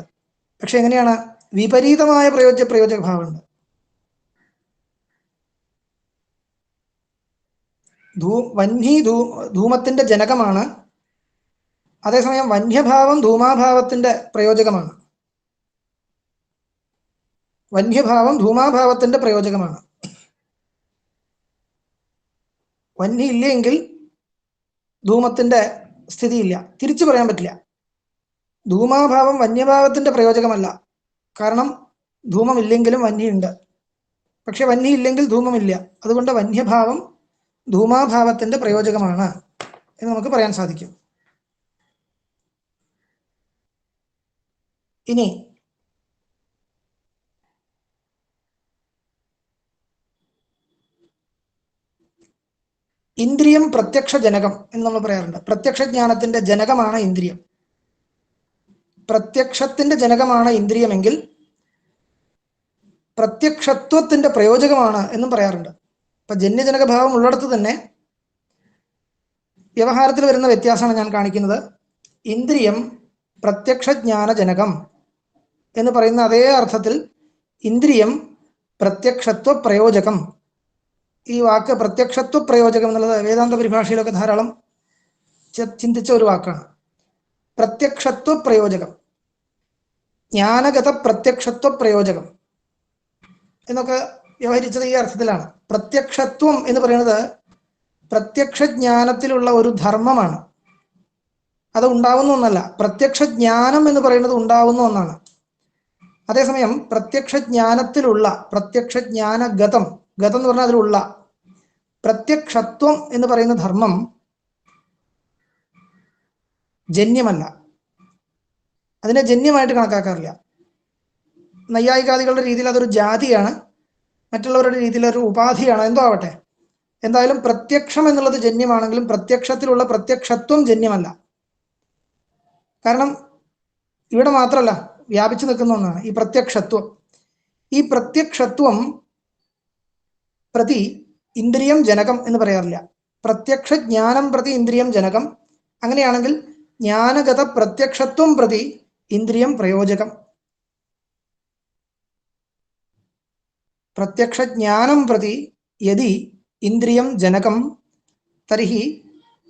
പക്ഷെ എങ്ങനെയാണ്? വിപരീതമായ പ്രയോജക ഭാവമുണ്ട്. വന്ഹി ധൂമത്തിന്റെ ജനകമാണ്, അതേസമയം വന്യഭാവം ധൂമാഭാവത്തിന്റെ പ്രയോജകമാണ്. വന്യഭാവം ധൂമാഭാവത്തിന്റെ പ്രയോജകമാണ്. വന്യ ഇല്ലെങ്കിൽ ധൂമത്തിന്റെ സ്ഥിതിയില്ല. തിരിച്ചു പറയാൻ പറ്റില്ല. ധൂമാഭാവം വന്യഭാവത്തിന്റെ പ്രയോജകമല്ല. കാരണം ധൂമമില്ലെങ്കിലും വന്യുണ്ട്. പക്ഷെ വന്യ ഇല്ലെങ്കിൽ ധൂമമില്ല. അതുകൊണ്ട് വന്യഭാവം ധൂമാഭാവത്തിന്റെ പ്രയോജകമാണ് എന്ന് നമുക്ക് പറയാൻ സാധിക്കും. ഇനി ഇന്ദ്രിയം പ്രത്യക്ഷ ജനകം എന്ന് നമ്മൾ പറയാറുണ്ട്. പ്രത്യക്ഷ ജ്ഞാനത്തിന്റെ ജനകമാണ് ഇന്ദ്രിയം. പ്രത്യക്ഷത്തിന്റെ ജനകമാണ് ഇന്ദ്രിയമെങ്കിൽ പ്രത്യക്ഷത്വത്തിന്റെ പ്രയോജകമാണ് എന്നും പറയാറുണ്ട്. ഇപ്പൊ ജന്യജനക ഭാവം ഉള്ളിടത്ത് തന്നെ വ്യവഹാരത്തിൽ വരുന്ന വ്യത്യാസമാണ് ഞാൻ കാണിക്കുന്നത്. ഇന്ദ്രിയം പ്രത്യക്ഷജ്ഞാന ജനകം എന്ന് പറയുന്ന അതേ അർത്ഥത്തിൽ ഇന്ദ്രിയം പ്രത്യക്ഷത്വ പ്രയോജകം. ഈ വാക്ക് പ്രത്യക്ഷത്വ പ്രയോജകം എന്നുള്ളത് വേദാന്ത പരിഭാഷയിലൊക്കെ ധാരാളം ചിന്തിച്ച ഒരു വാക്കാണ്. പ്രത്യക്ഷത്വ പ്രയോജകം, ജ്ഞാനഗത പ്രത്യക്ഷത്വ പ്രയോജകം എന്നൊക്കെ വ്യവഹരിച്ചത് ഈ അർത്ഥത്തിലാണ്. പ്രത്യക്ഷത്വം എന്ന് പറയുന്നത് പ്രത്യക്ഷ ജ്ഞാനത്തിലുള്ള ഒരു ധർമ്മമാണ്. അത് ഉണ്ടാവുന്ന ഒന്നല്ല. പ്രത്യക്ഷ ജ്ഞാനം എന്ന് പറയുന്നത് ഉണ്ടാവുന്ന ഒന്നാണ്. അതേസമയം പ്രത്യക്ഷ ജ്ഞാനത്തിലുള്ള പ്രത്യക്ഷ ജ്ഞാനഗതം, ഗതം എന്ന് പറഞ്ഞാൽ അതിലുള്ള പ്രത്യക്ഷത്വം എന്ന് പറയുന്ന ധർമ്മം ജന്യമല്ല, അതിനെ ജന്യമായിട്ട് കണക്കാക്കാറില്ല. നൈയായികാദികളുടെ രീതിയിൽ അതൊരു ജാതിയാണ്, മറ്റുള്ളവരുടെ രീതിയിൽ ഒരു ഉപാധിയാണ്, എന്തോ ആവട്ടെ. എന്തായാലും പ്രത്യക്ഷം എന്നുള്ളത് ജന്യമാണെങ്കിലും പ്രത്യക്ഷത്തിലുള്ള പ്രത്യക്ഷത്വം ജന്യമല്ല. കാരണം ഇവിടെ മാത്രമല്ല, വ്യാപിച്ചു നിൽക്കുന്ന ഒന്നാണ് ഈ പ്രത്യക്ഷത്വം. ഈ പ്രത്യക്ഷത്വം പ്രതി ഇന്ദ്രിയം ജനകം എന്ന് പറയാറില്ല. പ്രത്യക്ഷ ജ്ഞാനം പ്രതി ഇന്ദ്രിയം ജനകം. അങ്ങനെയാണെങ്കിൽ ജ്ഞാനഗത പ്രത്യക്ഷത്വം പ്രതി ഇന്ദ്രിയം പ്രയോജകം. പ്രത്യക്ഷ ജ്ഞാനം പ്രതി യദി ഇന്ദ്രിയം ജനകം തർഹി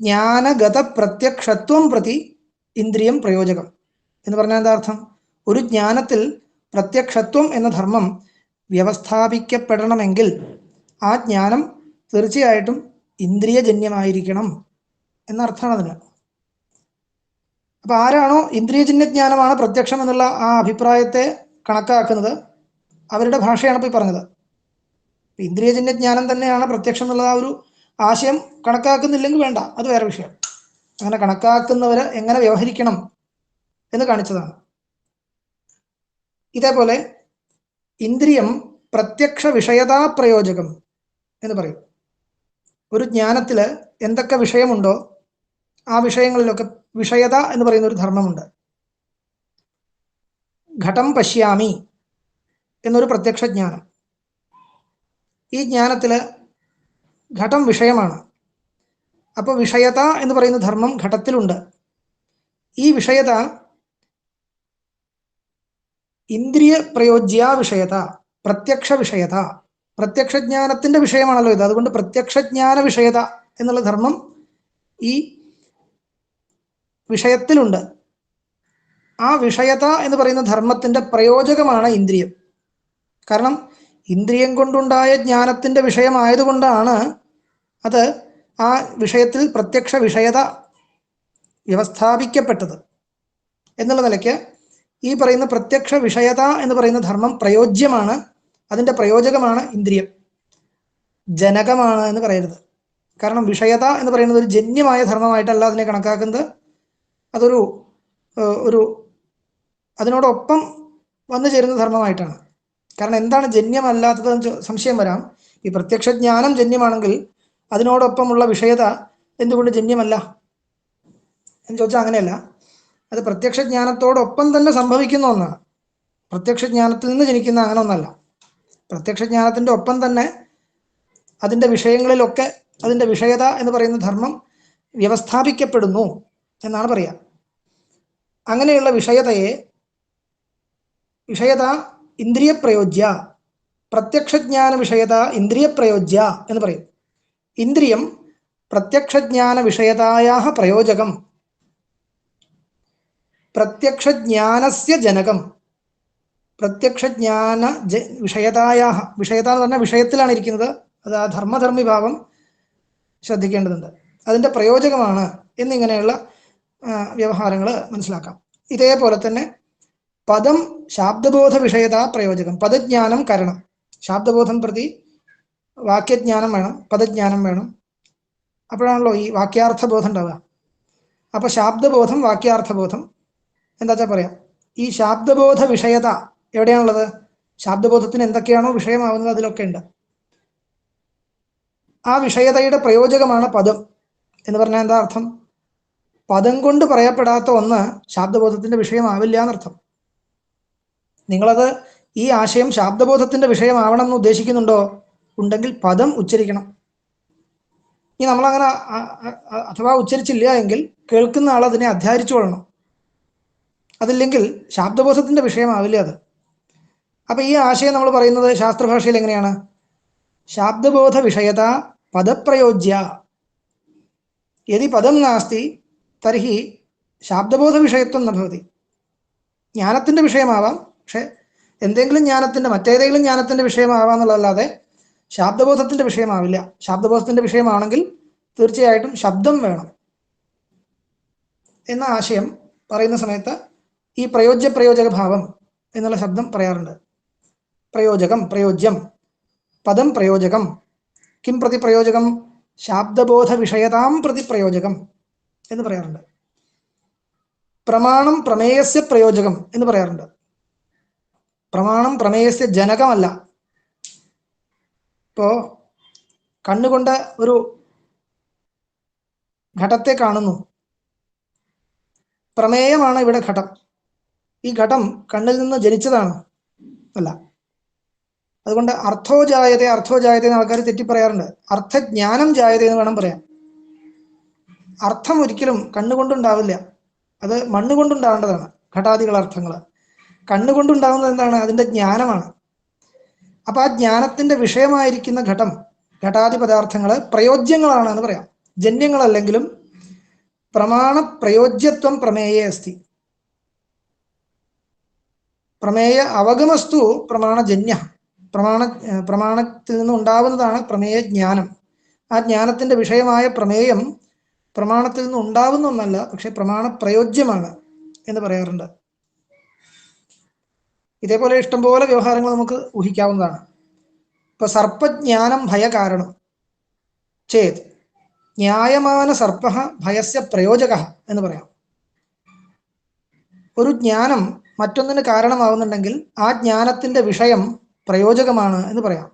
ജ്ഞാനഗത പ്രത്യക്ഷത്വം പ്രതി ഇന്ദ്രിയം പ്രയോജകം. എന്ന് പറഞ്ഞാൽ എന്താ അർത്ഥം? ഒരു ജ്ഞാനത്തിൽ പ്രത്യക്ഷത്വം എന്ന ധർമ്മം വ്യവസ്ഥാപിക്കപ്പെടണമെങ്കിൽ ആ ജ്ഞാനം തീർച്ചയായിട്ടും ഇന്ദ്രിയജന്യമായിരിക്കണം എന്നർത്ഥമാണ് അതിന്. അപ്പൊ ആരാണോ ഇന്ദ്രിയജന്യ ജ്ഞാനമാണ് പ്രത്യക്ഷം എന്നുള്ള ആ അഭിപ്രായത്തെ കണക്കാക്കുന്നത്, അവരുടെ ഭാഷയാണ് ഇപ്പോൾ ഈ പറഞ്ഞത്. ഇന്ദ്രിയജന്യ ജ്ഞാനം തന്നെയാണ് പ്രത്യക്ഷം എന്നുള്ള ആ ഒരു ആശയം കണക്കാക്കുന്നില്ലെങ്കിൽ വേണ്ട, അത് വേറെ വിഷയം. അങ്ങനെ കണക്കാക്കുന്നവര് എങ്ങനെ വ്യവഹരിക്കണം എന്ന് കാണിച്ചതാണ്. ഇതേപോലെ ഇന്ദ്രിയം പ്രത്യക്ഷ വിഷയതാ പ്രയോജകം എന്ന് പറയും. ഒരു ജ്ഞാനത്തിൽ എന്തൊക്കെ വിഷയമുണ്ടോ ആ വിഷയങ്ങളിലൊക്കെ വിഷയത എന്ന് പറയുന്ന ഒരു ധർമ്മമുണ്ട്. ഘടം പശ്യാമി എന്നൊരു പ്രത്യക്ഷ ജ്ഞാനം. ഈ ജ്ഞാനത്തിൽ ഘടം വിഷയമാണ്. അപ്പോൾ വിഷയത എന്ന് പറയുന്ന ധർമ്മം ഘടത്തിലുണ്ട്. ഈ വിഷയത ഇന്ദ്രിയ പ്രയോജ്യ വിഷയത, പ്രത്യക്ഷ വിഷയത, പ്രത്യക്ഷ ജ്ഞാനത്തിന്റെ വിഷയമാണല്ലോ ഇത്. അതുകൊണ്ട് പ്രത്യക്ഷ ജ്ഞാന വിഷയത എന്നുള്ള ധർമ്മം ഈ വിഷയത്തിലുണ്ട്. ആ വിഷയത എന്ന് പറയുന്ന ധർമ്മത്തിന്റെ പ്രയോജകമാണ് ഇന്ദ്രിയം. കാരണം ഇന്ദ്രിയം കൊണ്ടുണ്ടായ ജ്ഞാനത്തിന്റെ വിഷയമായതുകൊണ്ടാണ് അത് ആ വിഷയത്തിൽ പ്രത്യക്ഷ വിഷയത വ്യവസ്ഥാപിക്കപ്പെട്ടത്. എന്നുള്ള നിലയ്ക്ക് ഈ പറയുന്ന പ്രത്യക്ഷ വിഷയത എന്ന് പറയുന്ന ധർമ്മം പ്രയോജ്യമാണ്, അതിൻ്റെ പ്രയോജകമാണ് ഇന്ദ്രിയം. ജനകമാണ് എന്ന് പറയരുത്. കാരണം വിഷയത എന്ന് പറയുന്നത് ഒരു ജന്യമായ ധർമ്മമായിട്ടല്ല അതിനെ കണക്കാക്കുന്നത്. അതൊരു അതിനോടൊപ്പം വന്നു ചേരുന്ന ധർമ്മമായിട്ടാണ്. കാരണം എന്താണ് ജന്യമല്ലാത്തതെന്ന് സംശയം വരാം. ഈ പ്രത്യക്ഷ ജ്ഞാനം ജന്യമാണെങ്കിൽ അതിനോടൊപ്പമുള്ള വിഷയത എന്തുകൊണ്ട് ജന്യമല്ല എന്ന് ചോദിച്ചാൽ അങ്ങനെയല്ല. അത് പ്രത്യക്ഷ ജ്ഞാനത്തോടൊപ്പം തന്നെ സംഭവിക്കുന്ന ഒന്നാണ്. പ്രത്യക്ഷ ജ്ഞാനത്തിൽ നിന്ന് ജനിക്കുന്ന അങ്ങനെ ഒന്നല്ല. പ്രത്യക്ഷ ജ്ഞാനത്തിൻ്റെ ഒപ്പം തന്നെ അതിൻ്റെ വിഷയങ്ങളിലൊക്കെ അതിൻ്റെ വിഷയത എന്ന് പറയുന്ന ധർമ്മം വ്യവസ്ഥാപിക്കപ്പെടുന്നു എന്നാണ് പറയുക. അങ്ങനെയുള്ള വിഷയത ഇന്ദ്രിയ പ്രയോജ്യ, പ്രത്യക്ഷജ്ഞാന വിഷയത ഇന്ദ്രിയ പ്രയോജ്യ എന്ന് പറയും. ഇന്ദ്രിയം പ്രത്യക്ഷജ്ഞാന വിഷയതായാ പ്രയോജകം, പ്രത്യക്ഷജ്ഞാനസ്യ ജനകം. പ്രത്യക്ഷജ്ഞാന വിഷയതായാ, വിഷയത എന്ന് പറഞ്ഞാൽ വിഷയത്തിലാണ് ഇരിക്കുന്നത്. അത് ആ ധർമ്മധർമ്മി ഭാവം ശ്രദ്ധിക്കേണ്ടതുണ്ട്. അതിൻ്റെ പ്രയോജകമാണ് എന്നിങ്ങനെയുള്ള വ്യവഹാരങ്ങൾ മനസ്സിലാക്കാം. ഇതേപോലെ തന്നെ പദം ശാബ്ദബോധ വിഷയത പ്രയോജകം. പദജ്ഞാനം കരണം. ശാബ്ദബോധം പ്രതി വാക്യജ്ഞാനം വേണം, പദജ്ഞാനം വേണം. അപ്പോഴാണല്ലോ ഈ വാക്യാർത്ഥബോധം ഉണ്ടാവുക. അപ്പോൾ ശാബ്ദബോധം വാക്യാർത്ഥബോധം എന്താ വെച്ചാൽ പറയാം. ഈ ശാബ്ദബോധ വിഷയത എവിടെയാണുള്ളത്? ശാബ്ദബോധത്തിന് എന്തൊക്കെയാണോ വിഷയമാവുന്നത് അതിലൊക്കെ ഉണ്ട്. ആ വിഷയതയുടെ പ്രയോജകമാണ് പദം എന്ന് പറഞ്ഞാൽ എന്താ അർത്ഥം? പദം കൊണ്ട് പറയപ്പെടാത്ത ഒന്ന് ശാബ്ദബോധത്തിന്റെ വിഷയമാവില്ല എന്നർത്ഥം. നിങ്ങളത് ഈ ആശയം ശാബ്ദബോധത്തിന്റെ വിഷയമാവണം എന്ന് ഉദ്ദേശിക്കുന്നുണ്ടോ? ഉണ്ടെങ്കിൽ പദം ഉച്ചരിക്കണം. ഇനി നമ്മളങ്ങനെ അഥവാ ഉച്ചരിച്ചില്ല എങ്കിൽ കേൾക്കുന്ന ആൾ അതിനെ അധ്യാരിച്ചു കൊള്ളണം. അതില്ലെങ്കിൽ ശാബ്ദബോധത്തിന്റെ വിഷയമാവില്ല അത്. അപ്പൊ ഈ ആശയം നമ്മൾ പറയുന്നത് ശാസ്ത്രഭാഷയിൽ എങ്ങനെയാണ്? ശാബ്ദബോധ വിഷയത പദപ്രയോജ്യ. യദി പദം നാസ്തി തർഹി ശാബ്ദബോധ വിഷയത്വം ന ഭവതി. ജ്ഞാനത്തിന്റെ വിഷയമാവാം, പക്ഷെ എന്തെങ്കിലും ജ്ഞാനത്തിന്റെ മറ്റേതെങ്കിലും ജ്ഞാനത്തിന്റെ വിഷയമാവാന്നുള്ളതല്ലാതെ ശാബ്ദബോധത്തിന്റെ വിഷയമാവില്ല. ശാബ്ദബോധത്തിന്റെ വിഷയമാണെങ്കിൽ തീർച്ചയായിട്ടും ശബ്ദം വേണം എന്ന ആശയം പറയുന്ന സമയത്ത് ഈ പ്രയോജ്യ പ്രയോജക ഭാവം എന്നുള്ള ശബ്ദം പറയാറുണ്ട്. പ്രയോജകം, പ്രയോജ്യം, പദം പ്രയോജകം. കിം പ്രതി പ്രയോജകം? ശാബ്ദബോധ വിഷയതാം പ്രതി പ്രയോജകം എന്ന് പറയാറുണ്ട്. പ്രമാണം പ്രമേയസ്യ പ്രയോജകം എന്ന് പറയാറുണ്ട്. പ്രമാണം പ്രമേയസ്യ ജനകമല്ല. ഇപ്പോ കണ്ണുകൊണ്ട് ഒരു ഘടത്തെ കാണുന്നു, പ്രമേയമാണ് ഇവിടെ ഘടം. ഈ ഘടം കണ്ണിൽ നിന്ന് ജനിച്ചതാണ് അല്ല. അതുകൊണ്ട് അർത്ഥോ ജായതേ, അർത്ഥോ ജായതേ എന്ന് ആൾക്കാർ തെറ്റിപ്പറയാറുണ്ട്. അർത്ഥജ്ഞാനം ജായതേ എന്ന് വേണം പറയാൻ. അർത്ഥം ഒരിക്കലും കണ്ണുകൊണ്ടുണ്ടാവില്ല, അത് മണ്ണുകൊണ്ടുണ്ടാവേണ്ടതാണ്. ഘടാദികൾ അർത്ഥങ്ങൾ കണ്ണുകൊണ്ടുണ്ടാകുന്നത് എന്താണ്? അതിൻ്റെ ജ്ഞാനമാണ്. അപ്പൊ ആ ജ്ഞാനത്തിന്റെ വിഷയമായിരിക്കുന്ന ഘടം, ഘടാദി പദാർത്ഥങ്ങൾ പ്രയോജ്യങ്ങളാണ് എന്ന് പറയാം. ജന്യങ്ങളല്ലെങ്കിലും പ്രമാണ പ്രയോജ്യത്വം പ്രമേയേ അസ്തി. പ്രമേയ അവഗമസ്തു പ്രമാണജന്യ. പ്രമാണത്തിൽ നിന്ന് ഉണ്ടാവുന്നതാണ് പ്രമേയ ജ്ഞാനം. ആ ജ്ഞാനത്തിന്റെ വിഷയമായ പ്രമേയം പ്രമാണത്തിൽ നിന്ന് ഉണ്ടാവുന്ന ഒന്നല്ല, പക്ഷെ പ്രമാണ പ്രയോജ്യമാണ് എന്ന് പറയാറുണ്ട്. ഇതേപോലെ ഇഷ്ടംപോലെ വ്യവഹാരങ്ങൾ നമുക്ക് ഊഹിക്കാവുന്നതാണ്. ഇപ്പൊ സർപ്പജ്ഞാനം ഭയകാരണം ചേത് ന്യായമാന സർപ്പ ഭയസ്യ പ്രയോജക എന്ന് പറയാം. ഒരു ജ്ഞാനം മറ്റൊന്നിന് കാരണമാവുന്നുണ്ടെങ്കിൽ ആ ജ്ഞാനത്തിന്റെ വിഷയം പ്രയോജകമാണ് എന്ന് പറയാം.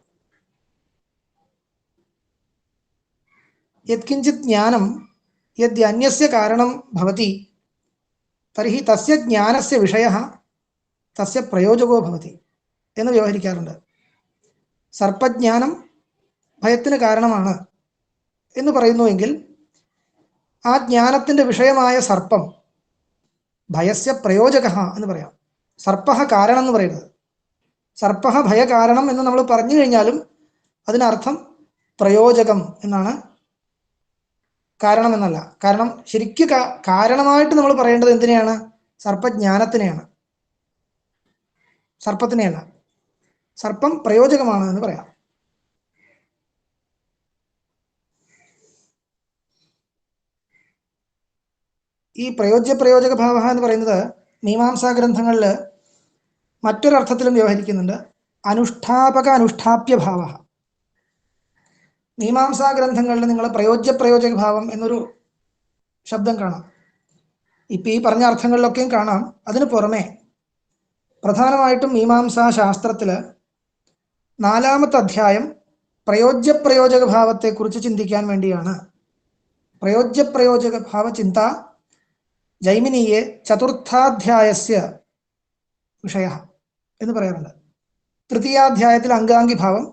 യത്കിഞ്ചിത് ജ്ഞാനം യദ്യന്യസ്യ കാരണം ഭവതി തർഹി തസ്യ ജ്ഞാനസ്യ വിഷയഃ തസ്യ പ്രയോജകോ ഭവതി എന്ന് വ്യവഹരിക്കാറുണ്ട്. സർപ്പജ്ഞാനം ഭയത്തിന് കാരണമാണ് എന്ന് പറയുന്നുവെങ്കിൽ ആ ജ്ഞാനത്തിന്റെ വിഷയമായ സർപ്പം ഭയസ്യ പ്രയോജക എന്ന് പറയാം. സർപ്പ കാരണം എന്ന് പറയുന്നത്, സർപ്പ ഭയകാരണം എന്ന് നമ്മൾ പറഞ്ഞു കഴിഞ്ഞാലും അതിനർത്ഥം പ്രയോജകം എന്നാണ്, കാരണം എന്നല്ല. കാരണം ശരിക്കും കാരണമായിട്ട് നമ്മൾ പറയേണ്ടത് എന്തിനെയാണ്? സർപ്പജ്ഞാനത്തിനെയാണ്, സർപ്പത്തിനെയല്ല. സർപ്പം പ്രയോജകമാണ് എന്ന് പറയാം. ഈ പ്രയോജക ഭാവ എന്ന് പറയുന്നത് മീമാംസാ ഗ്രന്ഥങ്ങളിൽ മറ്റൊരർത്ഥത്തിലും വ്യവഹരിക്കുന്നുണ്ട്. അനുഷ്ഠാപക അനുഷ്ഠാപ്യ ഭാവ. മീമാംസാ ഗ്രന്ഥങ്ങളിൽ നിങ്ങൾ പ്രയോജക ഭാവം എന്നൊരു ശബ്ദം കാണാം. ഇപ്പം ഈ പറഞ്ഞ അർത്ഥങ്ങളിലൊക്കെയും കാണാം. അതിന് പുറമെ പ്രധാനമായിട്ടും മീമാംസാ ശാസ്ത്രത്തില് 4-ാമത്തെ അധ്യായം പ്രയോജക ഭാവത്തെക്കുറിച്ച് ചിന്തിക്കാൻ വേണ്ടിയാണ്. പ്രയോജക ഭാവ ചിന്ത ജൈമിനീയെ ചതുർത്ഥാധ്യായസ്യ വിഷയ എന്ന് പറയാറുണ്ട്. തൃതീയാധ്യായത്തിൽ അംഗാംഗി ഭാവം,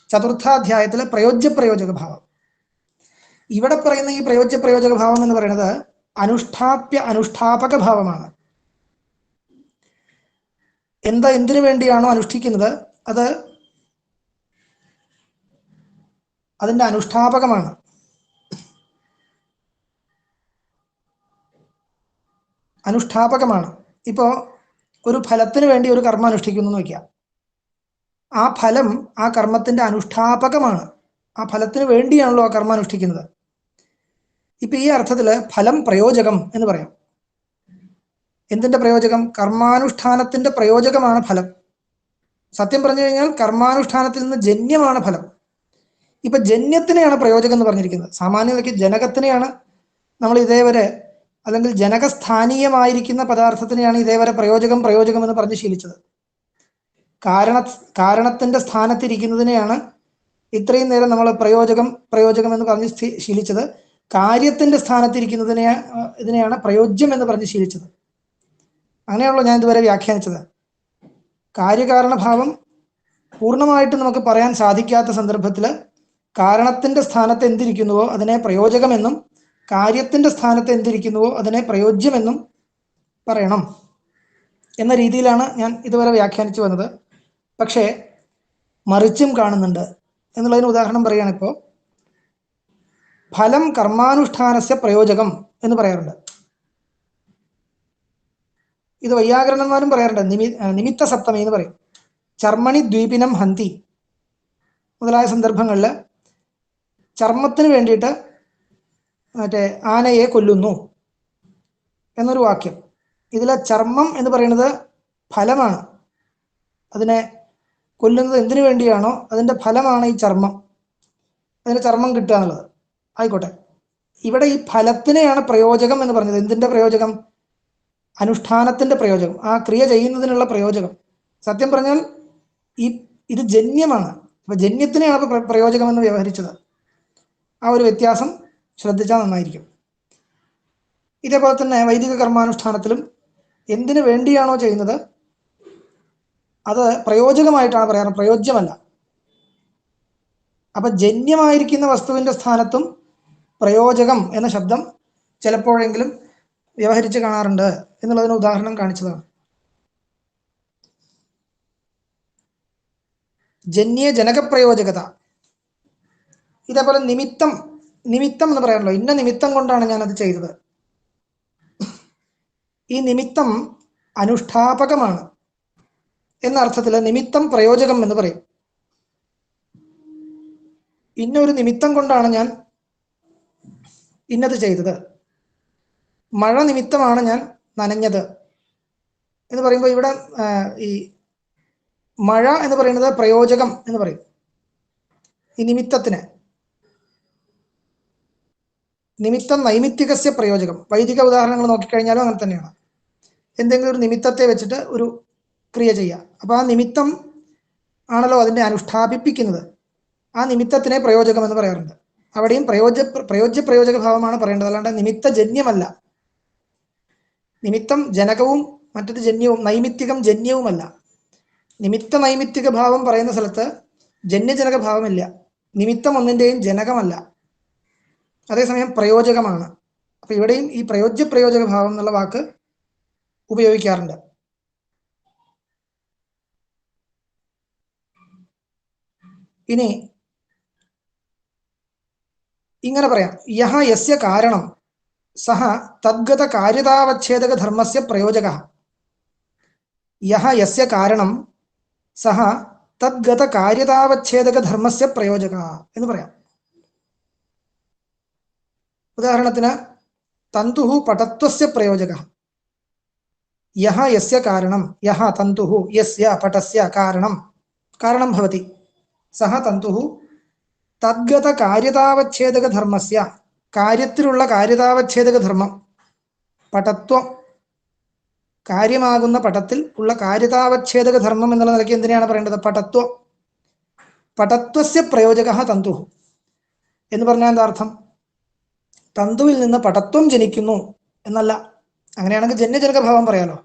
ചതുർത്ഥാധ്യായത്തിലെ പ്രയോജക ഭാവം. ഇവിടെ പറയുന്ന ഈ പ്രയോജക ഭാവം എന്ന് പറയുന്നത് അനുഷ്ഠാപക ഭാവമാണ്. എന്തിനു വേണ്ടിയാണോ അനുഷ്ഠിക്കുന്നത് അത് അതിൻ്റെ അനുഷ്ഠാപകമാണ്. ഇപ്പോൾ ഒരു ഫലത്തിന് വേണ്ടി ഒരു കർമ്മം അനുഷ്ഠിക്കുന്നു എന്ന് വയ്ക്കുക. ആ ഫലം ആ കർമ്മത്തിന്റെ അനുഷ്ഠാപകമാണ്. ആ ഫലത്തിന് വേണ്ടിയാണല്ലോ ആ കർമ്മം അനുഷ്ഠിക്കുന്നത്. ഇപ്പൊ ഈ അർത്ഥത്തില് ഫലം പ്രയോജകം എന്ന് പറയാം. എന്തിന്റെ പ്രയോജകം? കർമാനുഷ്ഠാനത്തിന്റെ പ്രയോജകമാണ് ഫലം. സത്യം പറഞ്ഞു കഴിഞ്ഞാൽ കർമാനുഷ്ഠാനത്തിൽ നിന്ന് ജന്യമാണ് ഫലം. ഇപ്പൊ ജന്യത്തിനെയാണ് പ്രയോജകം എന്ന് പറഞ്ഞിരിക്കുന്നത്. സാമാന്യതയ്ക്ക് ജനകത്തിനെയാണ് നമ്മൾ ഇതേവരെ, അല്ലെങ്കിൽ ജനകസ്ഥാനീയമായിരിക്കുന്ന പദാർത്ഥത്തിനെയാണ് ഇതേവരെ പ്രയോജകം എന്ന് പറഞ്ഞ് ശീലിച്ചത്. കാരണത്തിന്റെ സ്ഥാനത്തിരിക്കുന്നതിനെയാണ് ഇത്രയും നേരം നമ്മൾ പ്രയോജകം എന്ന് പറഞ്ഞ് ശീലിച്ചത്. കാര്യത്തിന്റെ ഇതിനെയാണ് പ്രയോജ്യം എന്ന് പറഞ്ഞ് ശീലിച്ചത്. അങ്ങനെയാണല്ലോ ഞാൻ ഇതുവരെ വ്യാഖ്യാനിച്ചത്. കാര്യകാരണഭാവം പൂർണ്ണമായിട്ടും നമുക്ക് പറയാൻ സാധിക്കാത്ത സന്ദർഭത്തിൽ കാരണത്തിന്റെ സ്ഥാനത്ത് എന്തിരിക്കുന്നുവോ അതിനെ പ്രയോജകമെന്നും കാര്യത്തിന്റെ സ്ഥാനത്ത് എന്തിരിക്കുന്നുവോ അതിനെ പ്രയോജ്യമെന്നും പറയണം എന്ന രീതിയിലാണ് ഞാൻ ഇതുവരെ വ്യാഖ്യാനിച്ചു വന്നത്. പക്ഷേ മറിച്ചും കാണുന്നുണ്ട് എന്നുള്ളതിന് ഉദാഹരണം പറയുകയാണ്. ഇപ്പോൾ ഫലം കർമാനുഷ്ഠാനസ്യ പ്രയോജകം എന്ന് പറയാറുണ്ട്. ഇത് വൈയാകരണന്മാരും പറയാറുണ്ട്. നിമിത്ത സപ്തമി എന്ന് പറയും. ചർമ്മണി ദ്വീപിനം ഹന്തി മുതലായ സന്ദർഭങ്ങളിൽ ചർമ്മത്തിന് വേണ്ടിയിട്ട് മറ്റേ ആനയെ കൊല്ലുന്നു എന്നൊരു വാക്യം. ഇതിലെ ചർമ്മം എന്ന് പറയുന്നത് ഫലമാണ്. അതിനെ കൊല്ലുന്നത് എന്തിനു വേണ്ടിയാണോ അതിൻ്റെ ഫലമാണ് ഈ ചർമ്മം. അതിന് ചർമ്മം കിട്ടുക എന്നുള്ളത്. ആയിക്കോട്ടെ, ഇവിടെ ഈ ഫലത്തിനെയാണ് പ്രയോജകം എന്ന് പറഞ്ഞത്. എന്തിൻ്റെ പ്രയോജകം? അനുഷ്ഠാനത്തിൻ്റെ പ്രയോജകം, ആ ക്രിയ ചെയ്യുന്നതിനുള്ള പ്രയോജകം. സത്യം പറഞ്ഞാൽ ഇത് ജന്യമാണ്. അപ്പൊ ജന്യത്തിനെയാണ് പ്രയോജകമെന്ന് വ്യവഹരിച്ചത്. ആ ഒരു വ്യത്യാസം ശ്രദ്ധിച്ചാൽ നന്നായിരിക്കും. ഇതേപോലെ തന്നെ വൈദിക കർമാനുഷ്ഠാനത്തിലും എന്തിനു വേണ്ടിയാണോ ചെയ്യുന്നത് അത് പ്രയോജകമായിട്ടാണ് പറയാറ്, പ്രയോജ്യമല്ല. അപ്പൊ ജന്യമായിരിക്കുന്ന വസ്തുവിന്റെ സ്ഥാനത്തും പ്രയോജകം എന്ന ശബ്ദം ചിലപ്പോഴെങ്കിലും വ്യവഹരിച്ച് കാണാറുണ്ട് എന്നുള്ളതിന് ഉദാഹരണം കാണിച്ചതാണ്. ജന്യ ജനകപ്രയോജകത. ഇതേപോലെ നിമിത്തം എന്ന് പറയാമല്ലോ. ഇന്ന നിമിത്തം കൊണ്ടാണ് ഞാനത് ചെയ്തത്. ഈ നിമിത്തം അനുഷ്ഠാപകമാണ് എന്ന അർത്ഥത്തിൽ നിമിത്തം പ്രയോജകം എന്ന് പറയും. ഇന്നൊരു നിമിത്തം കൊണ്ടാണ് ഞാൻ ഇന്നത് ചെയ്തത്. മഴ നിമിത്തമാണ് ഞാൻ നനഞ്ഞത് എന്ന് പറയുമ്പോൾ ഇവിടെ ഈ മഴ എന്ന് പറയുന്നത് പ്രയോജകം എന്ന് പറയും. ഈ നിമിത്തത്തിന് നിമിത്തം നൈമിത്തികസ്യ പ്രയോജകം. വൈദിക ഉദാഹരണങ്ങൾ നോക്കിക്കഴിഞ്ഞാലും അങ്ങനെ തന്നെയാണ്. എന്തെങ്കിലും ഒരു നിമിത്തത്തെ വെച്ചിട്ട് ഒരു ക്രിയ ചെയ്യുക. അപ്പോൾ ആ നിമിത്തം ആണല്ലോ അതിനെ അനുഷ്ഠാപിപ്പിക്കുന്നത്. ആ നിമിത്തത്തിനെ പ്രയോജകം എന്ന് പറയാറുണ്ട്. അവിടെയും പ്രയോജ്യ ഭാവമാണ് പറയേണ്ടത്, അല്ലാണ്ട് നിമിത്തജന്യമല്ല. നിമിത്തം ജനകവും മറ്റൊരു ജന്യവും, നൈമിത്തികം ജന്യവുമല്ല. നിമിത്ത നൈമിത്തിക ഭാവം പറയുന്ന സ്ഥലത്ത് ജന്യജനക ഭാവമില്ല. നിമിത്തം ഒന്നിൻ്റെയും ജനകമല്ല, അതേസമയം പ്രയോജകമാണ്. അപ്പൊ ഇവിടെയും ഈ പ്രയോജക ഭാവം എന്നുള്ള വാക്ക് ഉപയോഗിക്കാറുണ്ട്. ഇനി ഇങ്ങനെ പറയാം, യഹ യസ്യ കാരണം സഹ തദ്ഗത കാര്യതാവച്ഛേദക ധർമ്മസ്യ പ്രയോജക. യഹ യസ്യ കാരണം സഹ തദ്ഗത കാര്യതാവച്ഛേദക ധർമ്മസ്യ പ്രയോജക എന്ന് പറയാം. ഉദാഹരണത്തിന് തന്തുഹു പടത്വസ്യ പ്രയോജക. യഹ യസ്യ കാരണം, യഹ തന്തുഹു യസ്യ പടസ്യ കാരണം ഭവതി, സഹ തന്തുഹു തദ്ഗത കാര്യതാവച്ഛേദക ധർമ്മസ്യ, കാര്യത്തിലുള്ള കാര്യതാവച്ഛേദക ധർമ്മം, പടത്വം, കാര്യമാകുന്ന പടത്തിൽ ഉള്ള കാര്യതാവച്ഛേദക ധർമ്മം എന്നുള്ള നിലയ്ക്ക് എന്തിനാണ് പറയേണ്ടത്? പടത്വം. പടത്വസ്യ പ്രയോജക തന്തുഹു എന്ന് പറഞ്ഞാൽ എന്താ അർത്ഥം? തന്തുവിൽ നിന്ന് പടത്വം ജനിക്കുന്നു എന്നല്ല. അങ്ങനെയാണെങ്കിൽ ജന്യജനക ഭാവം പറയാലോ.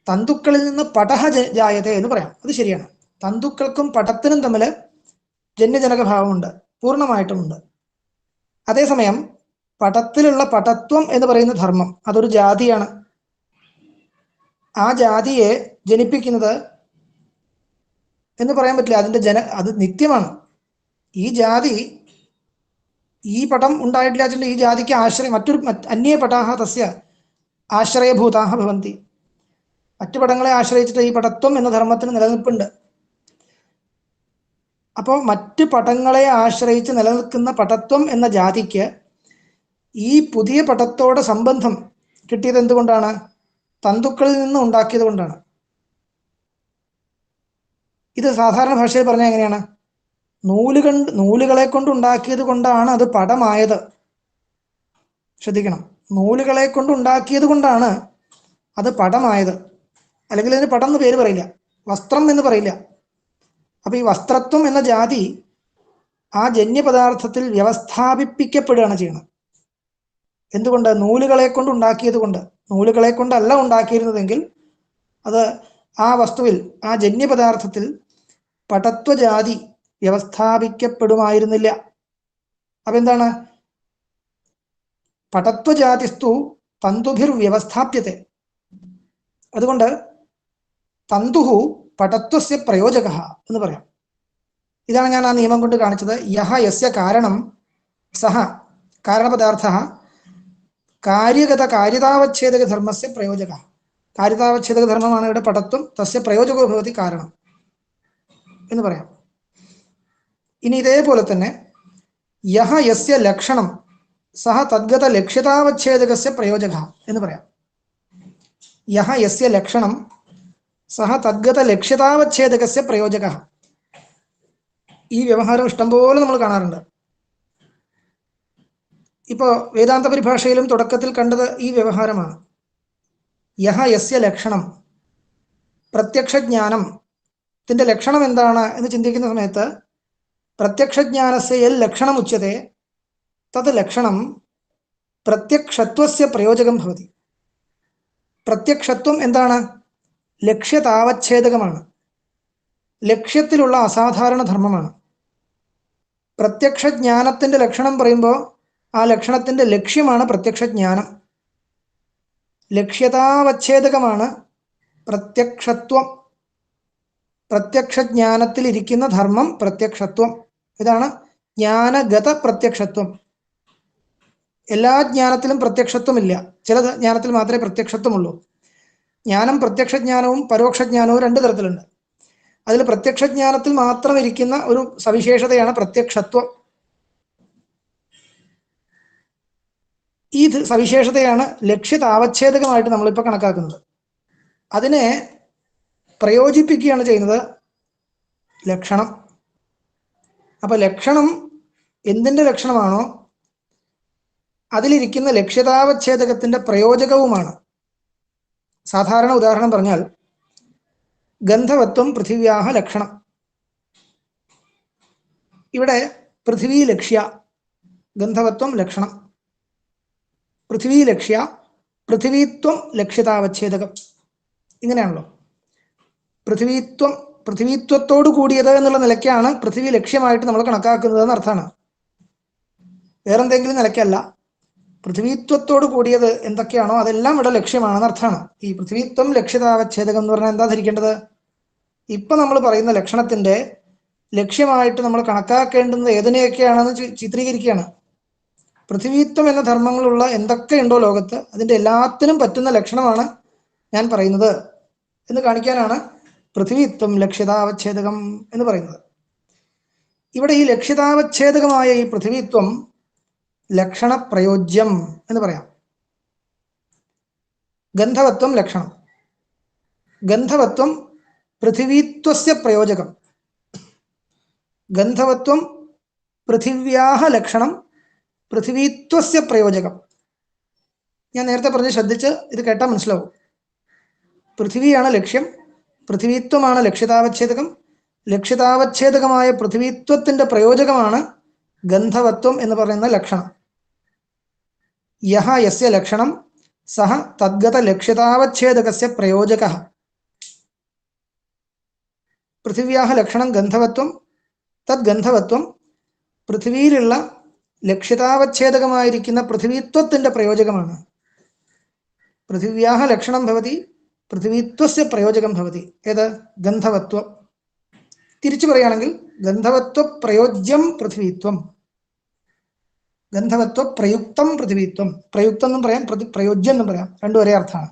തന്തുക്കളിൽ നിന്ന് പടഹ ജായതേ എന്ന് പറയാം, അത് ശരിയാണ്. തന്തുക്കൾക്കും പടത്തിനും തമ്മിൽ ജന്യജനക ഭാവമുണ്ട്, പൂർണ്ണമായിട്ടുമുണ്ട്. അതേസമയം പടത്തിലുള്ള പടത്വം എന്ന് പറയുന്ന ധർമ്മം അതൊരു ജാതിയാണ്. ആ ജാതിയെ ജനിപ്പിക്കുന്നത് എന്ന് പറയാൻ പറ്റില്ല. അതിൻ്റെ അത് നിത്യമാണ്. ഈ ജാതി, ഈ പടം ഉണ്ടായിട്ടില്ല വെച്ചിട്ട് ഈ ജാതിക്ക് ആശ്രയം അന്യേ പടാഹ തസ്യ ആശ്രയഭൂതാഹ ഭവന്തി. മറ്റു പടങ്ങളെ ആശ്രയിച്ചിട്ട് ഈ പടത്വം എന്ന ധർമ്മത്തിന് നിലനിൽപ്പുണ്ട്. അപ്പോൾ മറ്റു പടങ്ങളെ ആശ്രയിച്ച് നിലനിൽക്കുന്ന പടത്വം എന്ന ജാതിക്ക് ഈ പുതിയ പടത്തോടെ സംബന്ധം കിട്ടിയത് എന്തുകൊണ്ടാണ്? തന്തുക്കളിൽ നിന്ന് ഉണ്ടാക്കിയത് കൊണ്ടാണ്. ഇത് സാധാരണ ഭാഷയിൽ പറഞ്ഞാൽ എങ്ങനെയാണ്? നൂലുകളെ കൊണ്ട് ഉണ്ടാക്കിയത് കൊണ്ടാണ് അത് പടമായത്. ശ്രദ്ധിക്കണം, നൂലുകളെ കൊണ്ട് ഉണ്ടാക്കിയത് കൊണ്ടാണ് അത് പടമായത്. അല്ലെങ്കിൽ അതിന് പടം എന്ന് പേര് പറയില്ല, വസ്ത്രം എന്ന് പറയില്ല. അപ്പൊ ഈ വസ്ത്രത്വം എന്ന ജാതി ആ ജന്യപദാർത്ഥത്തിൽ വ്യവസ്ഥാപിപ്പിക്കപ്പെടുകയാണ് ചെയ്യുന്നത്. എന്തുകൊണ്ട്? നൂലുകളെ കൊണ്ട് ഉണ്ടാക്കിയത് കൊണ്ട്. നൂലുകളെ കൊണ്ടല്ല ഉണ്ടാക്കിയിരുന്നതെങ്കിൽ അത് ആ വസ്തുവിൽ, ആ ജന്യപദാർത്ഥത്തിൽ പടത്വജാതി വ്യവസ്ഥാപിക്കപ്പെടുമായിരുന്നില്ല. അപ്പൊ എന്താണ്? പടത്വജാതിസ്തു തന്തുഭിർ വ്യവസ്ഥാപ്യത്തെ. അതുകൊണ്ട് തന്തുഹു പടത്വസ്യ പ്രയോജക എന്ന് പറയാം. ഇതാണ് ഞാൻ ആ നിയമം കൊണ്ട് കാണിച്ചത്. യഹ യസ്യ കാരണം സഹ, കാരണപദാർത്ഥ കാര്യഗത കാര്യതാവച്ഛേദക ധർമ്മസ്യ പ്രയോജക. കാര്യതാവച്ഛേദക ധർമ്മമാണ് ഇവിടെ പടത്വം. തസ്യ പ്രയോജകോ ഭവതി കാരണം എന്ന് പറയാം. ഇനി ഇതേപോലെ തന്നെ യഹ യസ്യ ലക്ഷണം സഹ തദ്ഗത ലക്ഷ്യതാവച്ഛേദകസ്യ പ്രയോജക എന്ന് പറയാം. യഹ യസ്യ ലക്ഷണം സഹ തദ്ഗത ലക്ഷ്യതാവച്ഛേദകസ്യ പ്രയോജകഃ. ഈ വ്യവഹാരം ഇഷ്ടംപോലെ നമ്മൾ കാണാറുണ്ട്. ഇപ്പോൾ വേദാന്ത പരിഭാഷയിലും തുടക്കത്തിൽ കണ്ടത് ഈ വ്യവഹാരമാണ്. യഹ യസ്യ ലക്ഷണം, പ്രത്യക്ഷജ്ഞാനത്തിൻ്റെ ലക്ഷണം എന്താണ് എന്ന് ചിന്തിക്കുന്ന സമയത്ത് പ്രത്യക്ഷജ്ഞാനസ്യ യൽ ലക്ഷണം ഉച്യത്തെ തത് ലക്ഷണം പ്രത്യക്ഷത്വസ്യ പ്രയോജകം ഭവതി. പ്രത്യക്ഷത്വം എന്താണ്? ലക്ഷ്യതാവച്ഛേദകമാണ്, ലക്ഷ്യത്തിലുള്ള അസാധാരണ ധർമ്മമാണ്. പ്രത്യക്ഷജ്ഞാനത്തിൻ്റെ ലക്ഷണം പറയുമ്പോൾ ആ ലക്ഷണത്തിൻ്റെ ലക്ഷ്യമാണ് പ്രത്യക്ഷജ്ഞാനം. ലക്ഷ്യതാവച്ഛേദകമാണ് പ്രത്യക്ഷത്വം. പ്രത്യക്ഷജ്ഞാനത്തിലിരിക്കുന്ന ധർമ്മം പ്രത്യക്ഷത്വം. ഇതാണ് ജ്ഞാനഗത പ്രത്യക്ഷത്വം. എല്ലാ ജ്ഞാനത്തിലും പ്രത്യക്ഷത്വമില്ല, ചില ജ്ഞാനത്തിൽ മാത്രമേ പ്രത്യക്ഷത്വമുള്ളൂ. ജ്ഞാനം പ്രത്യക്ഷജ്ഞാനവും പരോക്ഷജ്ഞാനവും രണ്ട് തരത്തിലുണ്ട്. അതിൽ പ്രത്യക്ഷജ്ഞാനത്തിൽ മാത്രം ഇരിക്കുന്ന ഒരു സവിശേഷതയാണ് പ്രത്യക്ഷത്വം. ഈ സവിശേഷതയാണ് ലക്ഷ്യതാവച്ഛേദകമായിട്ട് നമ്മളിപ്പോൾ കണക്കാക്കുന്നത്. അതിനെ പ്രയോജിപ്പിക്കുകയാണ് ചെയ്യുന്നത് ലക്ഷണം. അപ്പോൾ ലക്ഷണം എന്തിൻ്റെ ലക്ഷണമാണോ അതിലിരിക്കുന്ന ലക്ഷ്യതാവച്ഛേദകത്തിൻ്റെ പ്രയോജകവുമാണ്. സാധാരണ ഉദാഹരണം പറഞ്ഞാൽ ഗന്ധവത്വം പൃഥിവ്യാഹ ലക്ഷണം. ഇവിടെ പൃഥിവി ലക്ഷ്യ, ഗന്ധവത്വം ലക്ഷണം. പൃഥിവി ലക്ഷ്യ, പൃഥിവീത്വം ലക്ഷ്യതാവച്ഛേദകം. ഇങ്ങനെയാണല്ലോ. പൃഥിവീത്വത്തോട് കൂടിയത് എന്നുള്ള നിലയ്ക്കാണ് പൃഥിവി ലക്ഷ്യമായിട്ട് നമ്മൾ കണക്കാക്കുന്നതെന്ന് അർത്ഥമാണ്. വേറെന്തെങ്കിലും നിലയ്ക്കല്ല. പൃഥിവീത്വത്തോട് കൂടിയത് എന്തൊക്കെയാണോ അതെല്ലാം ഇവിടെ ലക്ഷ്യമാണെന്ന് അർത്ഥമാണ്. ഈ പൃഥിവീത്വം ലക്ഷ്യതാവച്ഛേദകം എന്ന് പറഞ്ഞാൽ എന്താ ധരിക്കേണ്ടത്? ഇപ്പം നമ്മൾ പറയുന്ന ലക്ഷണത്തിൻ്റെ ലക്ഷ്യമായിട്ട് നമ്മൾ കണക്കാക്കേണ്ടുന്നത് ഏതിനെയൊക്കെയാണെന്ന് ചിത്രീകരിക്കുകയാണ്. പൃഥിവീത്വം എന്ന ധർമ്മങ്ങളുള്ള എന്തൊക്കെയുണ്ടോ ലോകത്ത് അതിൻ്റെ എല്ലാത്തിനും പറ്റുന്ന ലക്ഷണമാണ് ഞാൻ പറയുന്നത് എന്ന് കാണിക്കാനാണ് പൃഥിവീത്വം ലക്ഷ്യതാവച്ഛേദകം എന്ന് പറയുന്നത്. ഇവിടെ ഈ ലക്ഷ്യതാവച്ഛേദകമായ ഈ പൃഥിവീത്വം ലക്ഷണപ്രയോജ്യം എന്ന് പറയാം. ഗന്ധവത്വം ലക്ഷണം, ഗന്ധവത്വം പൃഥിവീത്വസ്യ പ്രയോജകം. ഗന്ധവത്വം പൃഥിവ്യാഹ ലക്ഷണം, പൃഥിവീത്വസ്യ പ്രയോജകം. ഞാൻ നേരത്തെ പറഞ്ഞ് ശ്രദ്ധിച്ച് ഇത് കേട്ടാൽ മനസ്സിലാവും. പൃഥിവിയാണ് ലക്ഷ്യം, പൃഥിവീത്വമാണ് ലക്ഷ്യതാവച്ഛേദകം. ലക്ഷ്യതാവച്ഛേദകമായ പൃഥിവീത്വത്തിൻ്റെ പ്രയോജകമാണ് ഗന്ധവത്വം എന്ന് പറയുന്ന ലക്ഷണം. യഹ യസ്യ ലക്ഷണം സഹ തദ്ഗത ലക്ഷ്യതാവച്ഛേദകസ്യ പ്രയോജകഃ. പൃഥിവ്യാഹ ലക്ഷണം ഗന്ധവത്വം, തദ്ഗന്ധവത്വം പൃഥിവിയിലുള്ള ലക്ഷ്യതാവച്ഛേദകമായിരിക്കുന്ന പൃഥിവീത്വത്തിൻ്റെ പ്രയോജകമാണ്. പൃഥിവ്യാഹ ലക്ഷണം ഭവതി, പൃഥിവീത്വസ്യ പ്രയോജകം ഭവതി. ഏത്? ഗന്ധവത്വം. തിരിച്ചു പറയുകയാണെങ്കിൽ ഗന്ധവത്വ പ്രയോജ്യം പൃഥിവീത്വം, ഗന്ധവത്വ പ്രയുക്തം പൃഥിവീത്വം. പ്രയുക്തം എന്നും പറയാം, പ്രയോജ്യം എന്നും പറയാം, രണ്ടും ഒരേ അർത്ഥമാണ്.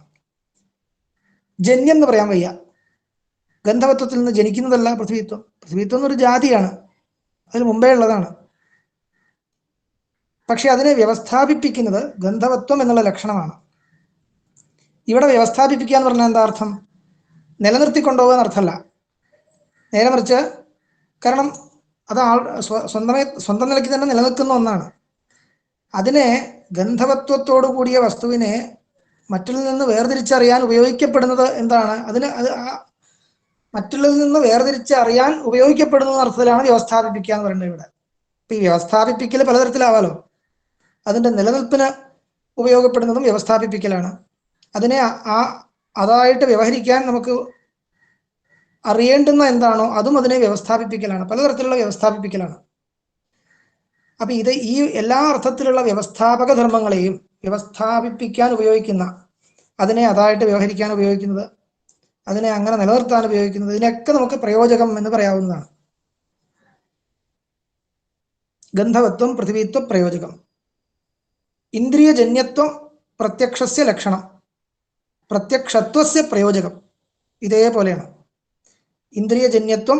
ജന്യം എന്ന് പറയാൻ വയ്യ. ഗന്ധവത്വത്തിൽ നിന്ന് ജനിക്കുന്നതല്ല പൃഥിവീത്വം. പൃഥിവീത്വം എന്നൊരു ജാതിയാണ്, അതിന് മുമ്പേ ഉള്ളതാണ്. പക്ഷെ അതിനെ വ്യവസ്ഥാപിപ്പിക്കുന്നത് ഗന്ധവത്വം എന്നുള്ള ലക്ഷണമാണ്. ഇവിടെ വ്യവസ്ഥാപിപ്പിക്കുക എന്ന് പറഞ്ഞാൽ എന്താ അർത്ഥം? നിലനിർത്തിക്കൊണ്ടുപോകുക എന്നർത്ഥമല്ല. നേരെ മറിച്ച്, കാരണം അത് സ്വന്തം നിലയ്ക്ക് തന്നെ നിലനിൽക്കുന്ന ഒന്നാണ്. അതിനെ ഗന്ധവത്വത്തോടു കൂടിയ വസ്തുവിനെ മറ്റുള്ളതിൽ നിന്ന് വേർതിരിച്ചറിയാൻ ഉപയോഗിക്കപ്പെടുന്നത് എന്താണ്? മറ്റുള്ളതിൽ നിന്ന് വേർതിരിച്ചറിയാൻ ഉപയോഗിക്കപ്പെടുന്ന അർത്ഥത്തിലാണ് വ്യവസ്ഥാപിപ്പിക്കുക എന്ന് പറയുന്നത് ഇവിടെ. ഇപ്പം ഈ വ്യവസ്ഥാപിപ്പിക്കൽ പലതരത്തിലാവാലോ. അതിൻ്റെ നിലനിൽപ്പിന് ഉപയോഗപ്പെടുന്നതും വ്യവസ്ഥാപിപ്പിക്കലാണ്. അതിനെ അതായിട്ട് വ്യവഹരിക്കാൻ നമുക്ക് അറിയേണ്ടുന്ന എന്താണോ അതും അതിനെ വ്യവസ്ഥാപിപ്പിക്കലാണ്. പലതരത്തിലുള്ള വ്യവസ്ഥാപിപ്പിക്കലാണ്. അപ്പം ഈ എല്ലാ അർത്ഥത്തിലുള്ള വ്യവസ്ഥാപക ധർമ്മങ്ങളെയും വ്യവസ്ഥാപിപ്പിക്കാൻ ഉപയോഗിക്കുന്ന, അതിനെ അതായിട്ട് വ്യവഹരിക്കാൻ ഉപയോഗിക്കുന്നത്, അതിനെ അങ്ങനെ നിലനിർത്താൻ ഉപയോഗിക്കുന്നത്, ഇതിനൊക്കെ നമുക്ക് പ്രയോജകം എന്ന് പറയാവുന്നതാണ്. ഗന്ധവത്വം പൃഥിവീത്വ പ്രയോജകം. ഇന്ദ്രിയജന്യത്വം പ്രത്യക്ഷസ്യ ലക്ഷണം, പ്രത്യക്ഷത്വസ്യ പ്രയോജകം. ഇതേപോലെയാണ്. ഇന്ദ്രിയജന്യത്വം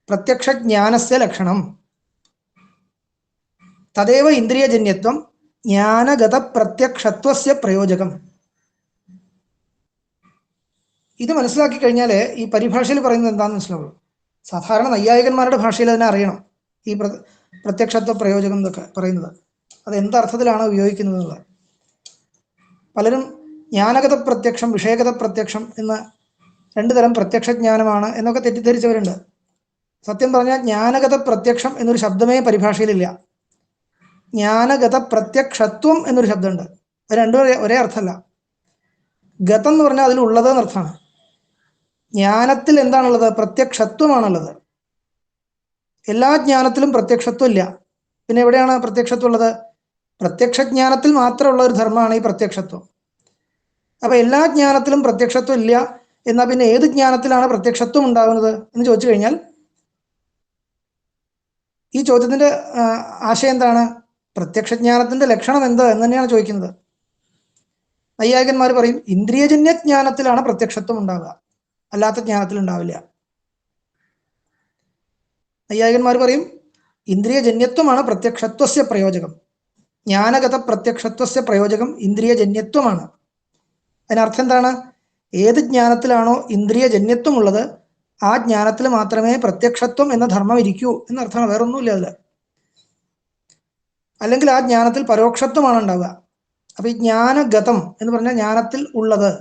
പ്രത്യക്ഷജ്ഞാനസ്യ ലക്ഷണം, തദേവ ഇന്ദ്രിയജന്യത്വം ജ്ഞാനഗത പ്രത്യക്ഷത്വസ്യ പ്രയോജകം. ഇത് മനസ്സിലാക്കി കഴിഞ്ഞാൽ ഈ പരിഭാഷയിൽ പറയുന്നത് എന്താണെന്ന് മനസ്സിലാവുള്ളൂ. സാധാരണ നൈയായികന്മാരുടെ ഭാഷയിൽ അതിനെ അറിയണം. ഈ പ്രത്യക്ഷത്വ പ്രയോജകം എന്നൊക്കെ പറയുന്നത് അത് എന്തർത്ഥത്തിലാണ് ഉപയോഗിക്കുന്നത് എന്നുള്ളത്. പലരും ജ്ഞാനഗത പ്രത്യക്ഷം, വിഷയഗത പ്രത്യക്ഷം എന്ന രണ്ടു തരം പ്രത്യക്ഷ ജ്ഞാനമാണ് എന്നൊക്കെ തെറ്റിദ്ധരിച്ചവരുണ്ട്. സത്യം പറഞ്ഞാൽ ജ്ഞാനഗത പ്രത്യക്ഷം എന്നൊരു ശബ്ദമേ പരിഭാഷയിലില്ല. ജ്ഞാനഗത പ്രത്യക്ഷത്വം എന്നൊരു ശബ്ദമുണ്ട്. അത് രണ്ടും ഒരേ അർത്ഥമല്ല. ഗതം എന്ന് പറഞ്ഞാൽ അതിലുള്ളത് എന്നർത്ഥമാണ്. ജ്ഞാനത്തിൽ എന്താണുള്ളത്? പ്രത്യക്ഷത്വമാണുള്ളത്. എല്ലാ ജ്ഞാനത്തിലും പ്രത്യക്ഷത്വം ഇല്ല. പിന്നെ എവിടെയാണ് പ്രത്യക്ഷത്വം ഉള്ളത്? പ്രത്യക്ഷ ജ്ഞാനത്തിൽ മാത്രമുള്ള ഒരു ധർമ്മമാണ് ഈ പ്രത്യക്ഷത്വം. അപ്പൊ എല്ലാ ജ്ഞാനത്തിലും പ്രത്യക്ഷത്വം ഇല്ല എന്നാൽ പിന്നെ ഏത് ജ്ഞാനത്തിലാണ് പ്രത്യക്ഷത്വം ഉണ്ടാകുന്നത് എന്ന് ചോദിച്ചു കഴിഞ്ഞാൽ ഈ ചോദ്യത്തിന്റെ ആശയം എന്താണ്? പ്രത്യക്ഷ ജ്ഞാനത്തിന്റെ ലക്ഷണം എന്ത് എന്ന് തന്നെയാണ് ചോദിക്കുന്നത്. നൈയായികന്മാർ പറയും ഇന്ദ്രിയജന്യ ജ്ഞാനത്തിലാണ് പ്രത്യക്ഷത്വം ഉണ്ടാവുക, അല്ലാത്ത ജ്ഞാനത്തിൽ ഉണ്ടാവില്ല. നൈയായികന്മാർ പറയും ഇന്ദ്രിയജന്യത്വമാണ് പ്രത്യക്ഷത്വസ്യ പ്രയോജകം. ജ്ഞാനഗത പ്രത്യക്ഷത്വസ്യ പ്രയോജകം ഇന്ദ്രിയജന്യത്വമാണ്. അതിനർത്ഥം എന്താണ്? ഏത് ജ്ഞാനത്തിലാണോ ഇന്ദ്രിയജന്യത്വം ഉള്ളത് ആ ജ്ഞാനത്തിൽ മാത്രമേ പ്രത്യക്ഷത്വം എന്ന ധർമ്മം ഇരിക്കൂ എന്നർത്ഥമാണ്. വേറൊന്നുമില്ല അതിൽ. അല്ലെങ്കിൽ ആ ജ്ഞാനത്തിൽ പരോക്ഷത്വമാണ് ഉണ്ടാവുക. അപ്പൊ ഈ ജ്ഞാനഗതം എന്ന് പറഞ്ഞാൽ ജ്ഞാനത്തിൽ ഉള്ളത്,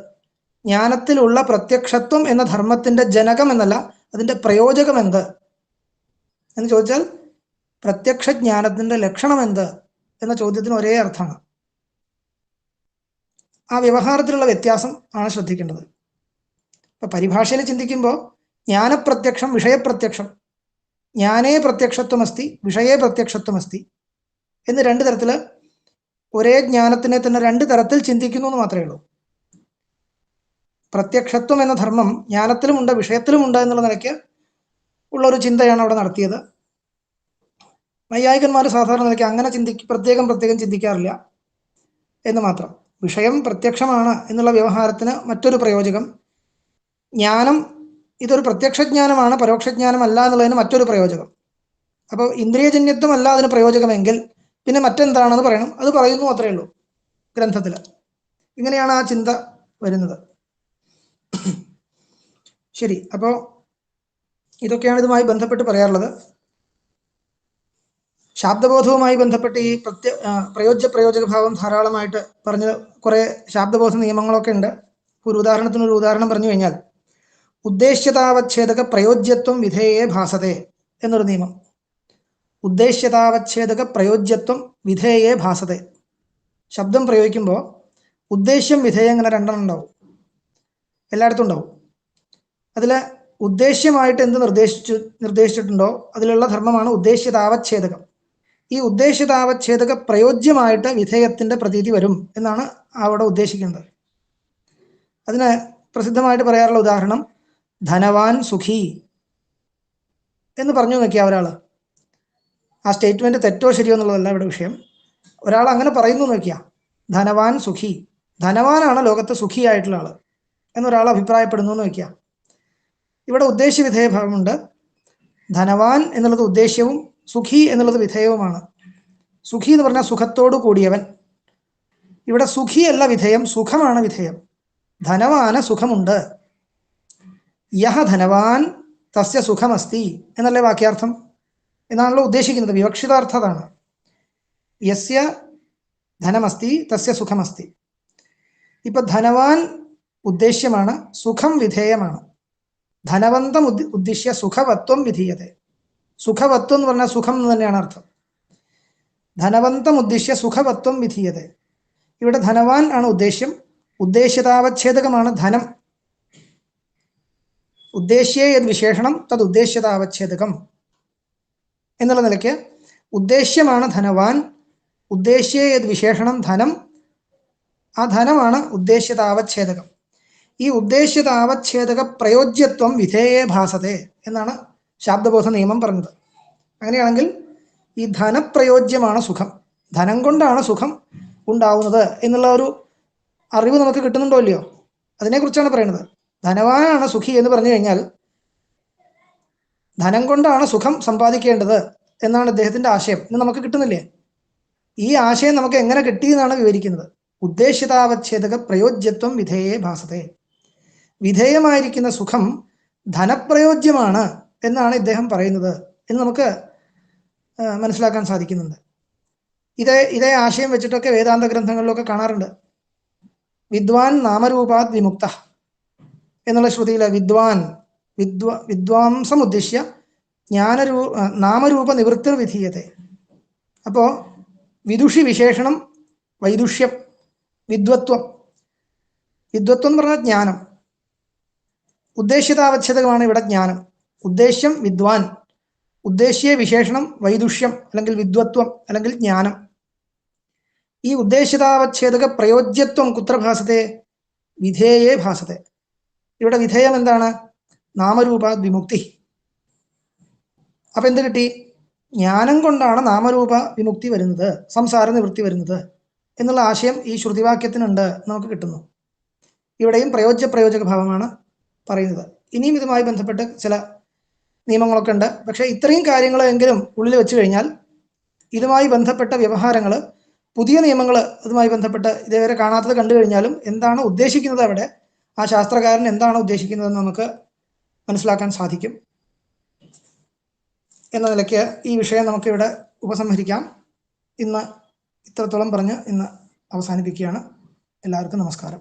ജ്ഞാനത്തിലുള്ള പ്രത്യക്ഷത്വം എന്ന ധർമ്മത്തിന്റെ ജനകം എന്നല്ല, അതിന്റെ പ്രയോജകം എന്ത് എന്ന് ചോദിച്ചാൽ പ്രത്യക്ഷ ജ്ഞാനത്തിന്റെ ലക്ഷണം എന്ത് എന്ന ചോദ്യത്തിന് ഒരേ അർത്ഥമാണ്. ആ വ്യവഹാരത്തിലുള്ള വ്യത്യാസം ആണ് ശ്രദ്ധിക്കേണ്ടത്. ഇപ്പൊ പരിഭാഷയിൽ ചിന്തിക്കുമ്പോൾ ജ്ഞാനപ്രത്യക്ഷം, വിഷയപ്രത്യക്ഷം, ജ്ഞാനേ പ്രത്യക്ഷത്വമസ്തി വിഷയേ പ്രത്യക്ഷത്വമസ്തി എന്ന് രണ്ട് തരത്തില് ഒരേ ജ്ഞാനത്തിനെ തന്നെ രണ്ട് തരത്തിൽ ചിന്തിക്കുന്നു എന്ന് മാത്രമേ ഉള്ളൂ. പ്രത്യക്ഷത്വം എന്ന ധർമ്മം ജ്ഞാനത്തിലുമുണ്ട് വിഷയത്തിലുമുണ്ട് എന്നുള്ള നിലയ്ക്ക് ഉള്ള ഒരു ചിന്തയാണ് അവിടെ നടത്തിയത്. നൈയായികന്മാർ സാധാരണ നിലയ്ക്ക് അങ്ങനെ പ്രത്യേകം ചിന്തിക്കാറില്ല എന്ന് മാത്രം. വിഷയം പ്രത്യക്ഷമാണ് എന്നുള്ള വ്യവഹാരത്തിന് മറ്റൊരു പ്രയോജകം, ജ്ഞാനം ഇതൊരു പ്രത്യക്ഷ ജ്ഞാനമാണ് പരോക്ഷജ്ഞാനമല്ല എന്നുള്ളതിന് മറ്റൊരു പ്രയോജകം. അപ്പോൾ ഇന്ദ്രിയജന്യത്വം അല്ല അതിന് പ്രയോജകമെങ്കിൽ പിന്നെ മറ്റെന്താണെന്ന് പറയണം. അത് പറയുന്നു അത്രയേ ഉള്ളൂ ഗ്രന്ഥത്തിൽ. ഇങ്ങനെയാണ് ആ ചിന്ത വരുന്നത്. ശരി, അപ്പോൾ ഇതൊക്കെയാണ് ഇതുമായി ബന്ധപ്പെട്ട് പറയാറുള്ളത്. ശാബ്ദബോധവുമായി ബന്ധപ്പെട്ട് ഈ പ്രയോജക ഭാവം ധാരാളമായിട്ട് പറഞ്ഞ് കുറെ ശാബ്ദബോധ നിയമങ്ങളൊക്കെ ഉണ്ട്. ഒരു ഉദാഹരണത്തിനൊരു ഉദാഹരണം പറഞ്ഞു കഴിഞ്ഞാൽ ഉദ്ദേശ്യതാവച്ഛേദക പ്രയോജ്യത്വം വിധേയേ ഭാസതേ എന്നൊരു നിയമം. ഉദ്ദേശ്യതാവച്ഛേദക പ്രയോജ്യത്വം വിധേയേ ഭാസതേ. ശബ്ദം പ്രയോഗിക്കുമ്പോൾ ഉദ്ദേശ്യം വിധേയം ഇങ്ങനെ രണ്ടെണ്ണം ഉണ്ടാവും, എല്ലായിടത്തും ഉണ്ടാവും. അതിൽ ഉദ്ദേശ്യമായിട്ട് എന്ത് നിർദ്ദേശിച്ചിട്ടുണ്ടോ അതിലുള്ള ധർമ്മമാണ് ഉദ്ദേശ്യതാവച്ഛേദകം. ഈ ഉദ്ദേശ്യതാവച്ഛേദക പ്രയോജ്യമായിട്ട് വിധേയത്തിന്റെ പ്രതീതി വരും എന്നാണ് അവിടെ ഉദ്ദേശിക്കുന്നത്. അതിന് പ്രസിദ്ധമായിട്ട് പറയാറുള്ള ഉദാഹരണം ധനവാൻ സുഖി എന്ന് പറഞ്ഞു നോക്കിയ ഒരാൾ. ആ സ്റ്റേറ്റ്മെന്റ് തെറ്റോ ശരിയോ എന്നുള്ളതല്ല ഇവിടെ വിഷയം. ഒരാൾ അങ്ങനെ പറയുന്നു നോക്കിയ ധനവാൻ സുഖി, ധനവാനാണ് ലോകത്ത് സുഖിയായിട്ടുള്ള ആള് എന്നൊരാൾ അഭിപ്രായപ്പെടുന്നു എന്ന് നോക്കിയ ഇവിടെ ഉദ്ദേശ്യ വിധേയഭാവമുണ്ട്. ധനവാൻ എന്നുള്ളത് ഉദ്ദേശ്യവും സുഖി എന്നുള്ളത് വിധേയവുമാണ്. സുഖി എന്ന് പറഞ്ഞാൽ സുഖത്തോടു കൂടിയവൻ. ഇവിടെ സുഖിയല്ല വിധേയം, സുഖമാണ് വിധേയം. ധനവാന് സുഖമുണ്ട്. യഹ ധനവാൻ തസ്യ സുഖമസ്തി എന്നല്ലേ വാക്യാർത്ഥം. എന്നാണല്ലോ ഉദ്ദേശിക്കുന്നത്. വിവക്ഷിതാർത്ഥം അതാണ്. യസ്യ ധനമസ്തി തസ്യ സുഖമസ്തി. ഇപ്പൊ ധനവാൻ ഉദ്ദേശ്യമാണ്, സുഖം വിധേയമാണ്. ധനവന്തം ഉദ്ദേശിച്ച സുഖവത്വം വിധീയതേ. സുഖവത്വം എന്ന് പറഞ്ഞാൽ സുഖം എന്ന് തന്നെയാണ് അർത്ഥം. ധനവന്തം ഉദ്ദേശിച്ച സുഖവത്വം വിധീയതേ. ഇവിടെ ധനവാൻ ആണ് ഉദ്ദേശ്യം, ഉദ്ദേശ്യതാവച്ഛേദകമാണ് ധനം. ഉദ്ദേശ്യേ യത് വിശേഷണം തത് ഉദ്ദേശ്യതാവച്ഛേദകം എന്നുള്ള നിലയ്ക്ക് ഉദ്ദേശ്യമാണ് ധനവാൻ, ഉദ്ദേശ്യേ യത് വിശേഷണം ധനം, ആ ധനമാണ് ഉദ്ദേശ്യതാവച്ഛേദകം. ഈ ഉദ്ദേശ്യതാവച്ഛേദക പ്രയോജ്യത്വം വിധേയേ ഭാസതേ എന്നാണ് ശാബ്ദബോധ നിയമം പറഞ്ഞത്. അങ്ങനെയാണെങ്കിൽ ഈ ധനപ്രയോജ്യമാണ് സുഖം, ധനം കൊണ്ടാണ് സുഖം ഉണ്ടാവുന്നത് എന്നുള്ള ഒരു അറിവ് നമുക്ക് കിട്ടുന്നുണ്ടോ ഇല്ലയോ? അതിനെക്കുറിച്ചാണ് പറയുന്നത്. ധനവാനാണ് സുഖി എന്ന് പറഞ്ഞു കഴിഞ്ഞാൽ ധനം കൊണ്ടാണ് സുഖം സമ്പാദിക്കേണ്ടത് എന്നാണ് അദ്ദേഹത്തിന്റെ ആശയം. ഇന്ന് നമുക്ക് കിട്ടുന്നില്ലേ? ഈ ആശയം നമുക്ക് എങ്ങനെ കിട്ടി എന്നാണ് വിവരിക്കുന്നത്. ഉദ്ദേശ്യതാവച്ഛേദക പ്രയോജ്യത്വം വിധേയേ ഭാസതേ. വിധേയമായിരിക്കുന്ന സുഖം ധനപ്രയോജ്യമാണ് എന്നാണ് ഇദ്ദേഹം പറയുന്നത് എന്ന് നമുക്ക് മനസ്സിലാക്കാൻ സാധിക്കുന്നുണ്ട്. ഇതേ ആശയം വെച്ചിട്ടൊക്കെ വേദാന്ത ഗ്രന്ഥങ്ങളിലൊക്കെ കാണാറുണ്ട്. വിദ്വാൻ നാമരൂപാത് വിമുക്ത എന്നുള്ള ശ്രുതിയിലെ വിദ്വാംസം ഉദ്ദേശ്യ നാമരൂപ നിവൃത്തിർ വിധീയത്തെ. അപ്പോൾ വിദുഷി വിശേഷണം, വൈദുഷ്യം, വിദ്വത്വം എന്ന് പറഞ്ഞാൽ ജ്ഞാനം. ഉദ്ദേശ്യതാവച്ഛേദമാണ് ഇവിടെ ജ്ഞാനം. ഉദ്ദേശ്യം വിദ്വാൻ, ഉദ്ദേശ്യ വിശേഷണം വൈദുഷ്യം അല്ലെങ്കിൽ വിദ്വത്വം അല്ലെങ്കിൽ ജ്ഞാനം. ഈ ഉദ്ദേശ്യതാവച്ഛേദക പ്രയോജ്യത്വം കുത്ര ഭാസത്തെ? വിധേയേ ഭാസത്തെ. ഇവിടെ വിധേയം എന്താണ്? നാമരൂപ വിമുക്തി. അപ്പൊ എന്ത് കിട്ടി? ജ്ഞാനം കൊണ്ടാണ് നാമരൂപ വിമുക്തി വരുന്നത്, സംസാര നിവൃത്തി വരുന്നത് എന്നുള്ള ആശയം ഈ ശ്രുതിവാക്യത്തിനുണ്ട്, നമുക്ക് കിട്ടുന്നു. ഇവിടെയും പ്രയോജക ഭാവമാണ് പറയുന്നത്. ഇനിയും ഇതുമായി ബന്ധപ്പെട്ട് ചില നിയമങ്ങളൊക്കെ ഉണ്ട്. പക്ഷെ ഇത്രയും കാര്യങ്ങളെങ്കിലും ഉള്ളിൽ വെച്ച് കഴിഞ്ഞാൽ ഇതുമായി ബന്ധപ്പെട്ട വ്യവഹാരങ്ങൾ, പുതിയ നിയമങ്ങൾ ഇതുമായി ബന്ധപ്പെട്ട് ഇതേവരെ കാണാത്തത് കണ്ടു കഴിഞ്ഞാലും എന്താണ് ഉദ്ദേശിക്കുന്നത്, അവിടെ ആ ശാസ്ത്രകാരൻ എന്താണ് ഉദ്ദേശിക്കുന്നതെന്ന് നമുക്ക് മനസ്സിലാക്കാൻ സാധിക്കും. എന്ന നിലയ്ക്ക് ഈ വിഷയം നമുക്കിവിടെ ഉപസംഹരിക്കാം. ഇന്ന് ഇത്രത്തോളം പറഞ്ഞ് ഇന്ന് അവസാനിപ്പിക്കുകയാണ്. എല്ലാവർക്കും നമസ്കാരം.